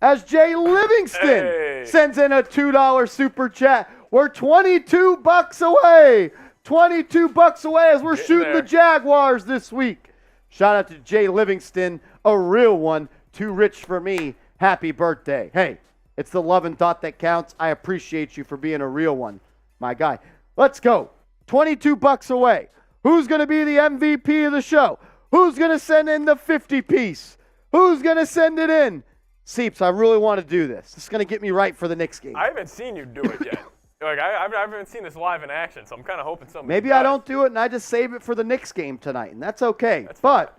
[SPEAKER 1] as Jay Livingston sends in a $2 super chat, we're $22 away. $22 away as we're shooting the Jaguars this week. Shout out to Jay Livingston, a real one, too rich for me. Happy birthday. Hey, it's the love and thought that counts. I appreciate you for being a real one, my guy. Let's go. $22 away. Who's going to be the MVP of the show? Who's going to send in the 50 piece? Who's going to send it in? Seeps, I really want to do this. This is going to get me right for the Knicks game.
[SPEAKER 2] I haven't seen you do it yet. I haven't seen this live in action, so I'm kind of hoping something.
[SPEAKER 1] Maybe I don't do it and I just save it for the Knicks game tonight, and that's okay. But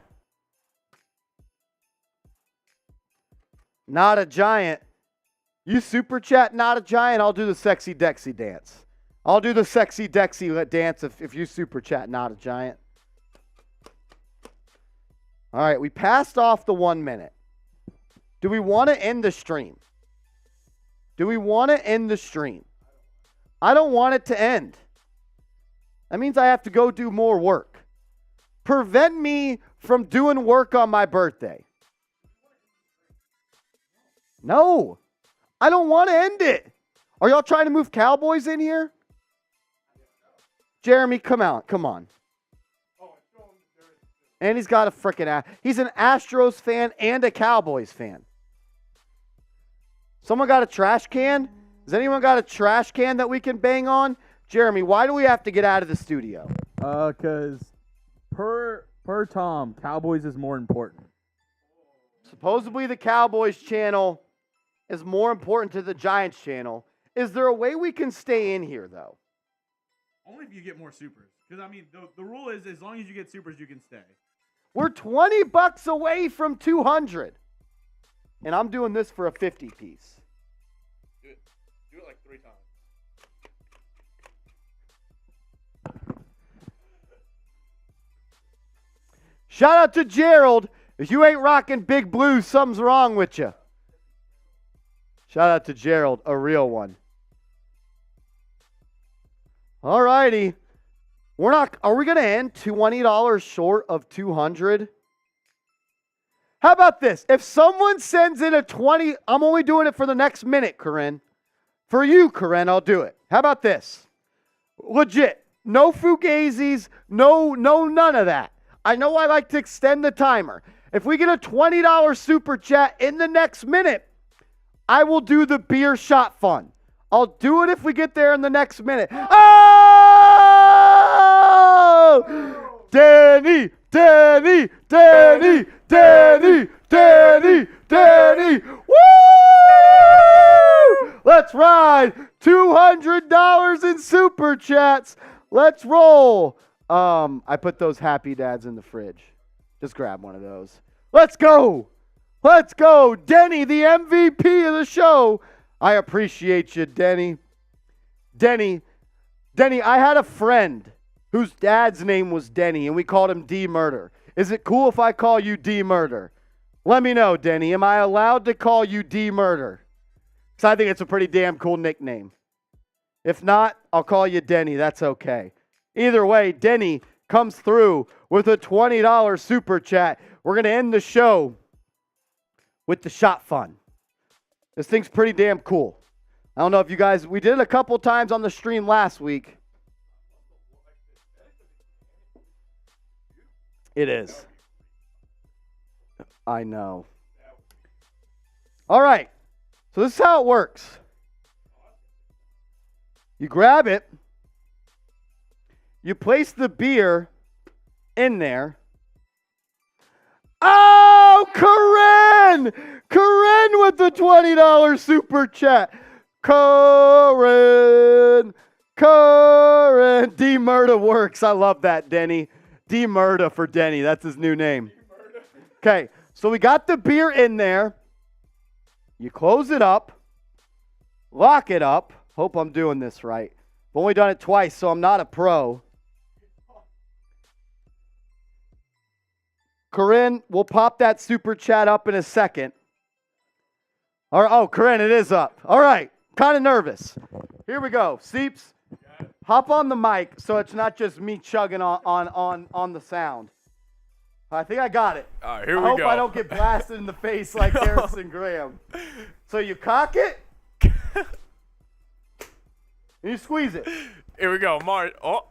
[SPEAKER 1] not a Giant. You super chat not a giant, I'll do the sexy Dexy dance. I'll do the sexy Dexy dance if you super chat not a giant. All right, we passed off the 1 minute. Do we want to end the stream? Do we want to end the stream? I don't want it to end. That means I have to go do more work. Prevent me from doing work on my birthday. No, I don't want to end it. Are y'all trying to move Cowboys in here? Jeremy, come out. Come on. And he's got a freaking he's an Astros fan and a Cowboys fan. Someone got a trash can? Has anyone got a trash can that we can bang on? Jeremy, why do we have to get out of the studio?
[SPEAKER 3] Because per Tom, Cowboys is more important.
[SPEAKER 1] Supposedly the Cowboys channel is more important to the Giants channel. Is there a way we can stay in here, though?
[SPEAKER 3] Only if you get more supers. Because, I mean, the rule is as long as you get supers, you can stay.
[SPEAKER 1] We're $20 away from 200. And I'm doing this for a 50-piece.
[SPEAKER 2] Do it like 3 times.
[SPEAKER 1] Shout out to Gerald. If you ain't rocking Big Blue, something's wrong with you. Shout out to Gerald, a real one. All righty. Are we going to end $20 short of 200? How about this? If someone sends in a 20, I'm only doing it for the next minute, Corinne. For you, Corinne, I'll do it. How about this? Legit. No fugazis, no none of that. I know I like to extend the timer. If we get a $20 super chat in the next minute, I will do the beer shot fun. I'll do it if we get there in the next minute. Oh! Danny! Woo! Let's ride. $200 in super chats. Let's roll. I put those Happy Dads in the fridge. Just grab one of those. Let's go. Let's go. Denny, the MVP of the show. I appreciate you, Denny. Denny, I had a friend whose dad's name was Denny, and we called him D-Murder. Is it cool if I call you D-Murder? Let me know, Denny. Am I allowed to call you D-Murder? Because I think it's a pretty damn cool nickname. If not, I'll call you Denny. That's okay. Either way, Denny comes through with a $20 super chat. We're going to end the show with the shot fun. This thing's pretty damn cool. I don't know if you guys, we did it a couple times on the stream last week. It is. I know. All right. So this is how it works. You grab it. You place the beer in there. Oh, Corinne! Corinne with the $20 super chat. Corinne! D-Murda works. I love that, Denny. D-Murda for Denny. That's his new name. Okay, so we got the beer in there. You close it up. Lock it up. Hope I'm doing this right. I've only done it twice, so I'm not a pro. Corinne, we'll pop that super chat up in a second. All right, oh, Corinne, it is up. All right, kind of nervous. Here we go. Seeps, hop on the mic so it's not just me chugging on the sound. I think I got it.
[SPEAKER 2] All right, here we
[SPEAKER 1] go. I hope
[SPEAKER 2] go.
[SPEAKER 1] I don't get blasted in the face like Harrison Graham. So you cock it, and you squeeze it.
[SPEAKER 2] Here we go. Oh,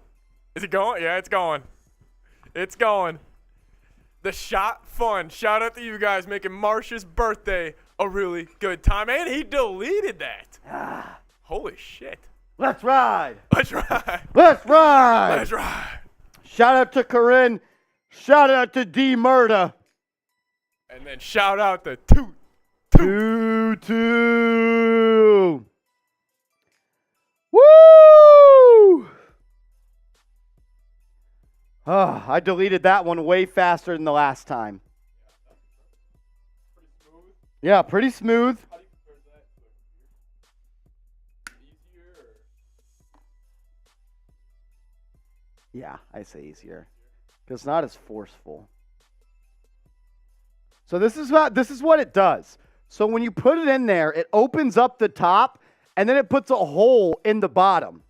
[SPEAKER 2] is it going? Yeah, it's going. It's going. The shot fun. Shout out to you guys making Marsha's birthday a really good time. And he deleted that. Holy shit.
[SPEAKER 1] Let's ride.
[SPEAKER 2] Let's ride.
[SPEAKER 1] Let's ride.
[SPEAKER 2] Let's ride.
[SPEAKER 1] Shout out to Corinne. Shout out to D-Murda.
[SPEAKER 2] And then shout out to Toot.
[SPEAKER 1] Woo! Oh, I deleted that one way faster than the last time.
[SPEAKER 2] Pretty smooth.
[SPEAKER 1] Yeah, pretty smooth. Yeah, I say easier. Because it's not as forceful. So this is what it does. So when you put it in there, it opens up the top, and then it puts a hole in the bottom.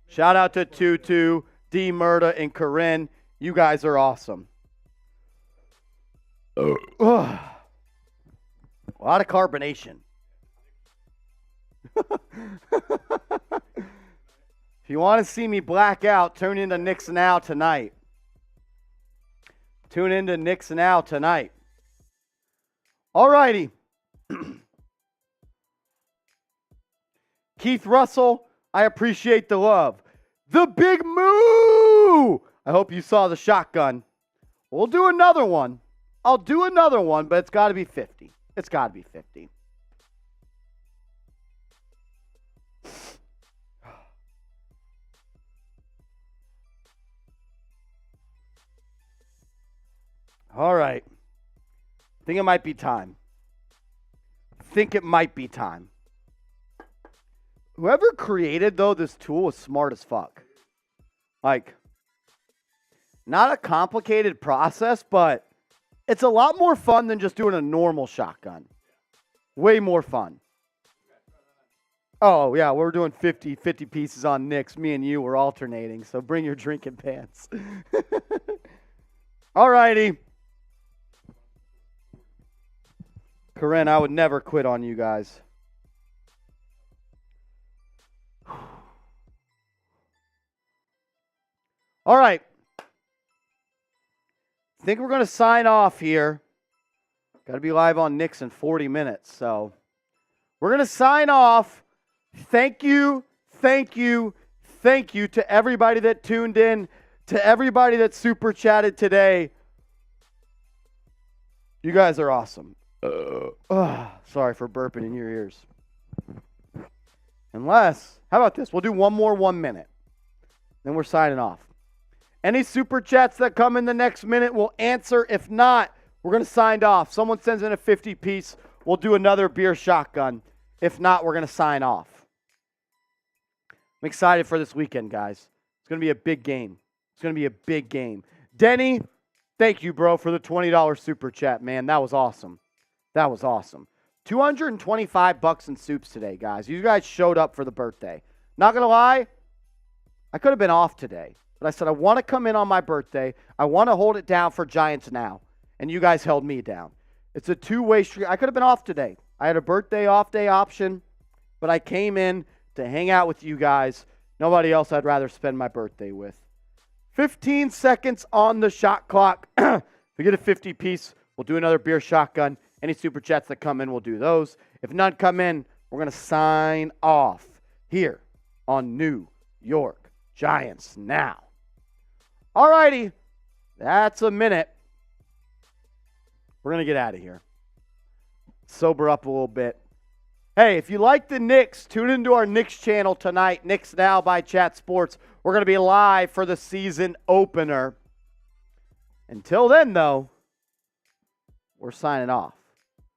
[SPEAKER 1] Shout out to Tutu, D. Murda, and Corinne. You guys are awesome. A lot of carbonation. If you want to see me black out, tune into Knicks Now tonight. Tune into Knicks Now tonight. All righty. Keith Russell, I appreciate the love. The Big Moo! I hope you saw the shotgun. We'll do another one. I'll do another one, but it's got to be 50. It's got to be 50. All right. I think it might be time. Whoever created, though, this tool was smart as fuck. Like, not a complicated process, but it's a lot more fun than just doing a normal shotgun. Way more fun. Oh, yeah, we're doing 50 pieces on Knicks. Me and you were alternating, so bring your drinking pants. All righty. Corinne, I would never quit on you guys. All right. I think we're going to sign off here. Got to be live on Knicks in 40 minutes. So we're going to sign off. Thank you to everybody that tuned in, to everybody that super chatted today. You guys are awesome. Sorry for burping in your ears. Unless, how about this? We'll do one more 1 minute. Then we're signing off. Any super chats that come in the next minute, we'll answer. If not, we're going to sign off. Someone sends in a 50 piece, we'll do another beer shotgun. If not, we're going to sign off. I'm excited for this weekend, guys. It's going to be a big game. Denny, thank you, bro, for the $20 super chat, man. That was awesome. 225 bucks in soups today, guys. You guys showed up for the birthday. Not going to lie, I could have been off today. But I said, I want to come in on my birthday. I want to hold it down for Giants Now. And you guys held me down. It's a two-way street. I could have been off today. I had a birthday off day option. But I came in to hang out with you guys. Nobody else I'd rather spend my birthday with. 15 seconds on the shot clock. If we get a 50 piece, we'll do another beer shotgun. Any super chats that come in, we'll do those. If none come in, we're going to sign off here on New York Giants Now. All righty. That's a minute. We're going to get out of here. Sober up a little bit. Hey, if you like the Knicks, tune into our Knicks channel tonight. Knicks Now by Chat Sports. We're going to be live for the season opener. Until then, though, we're signing off.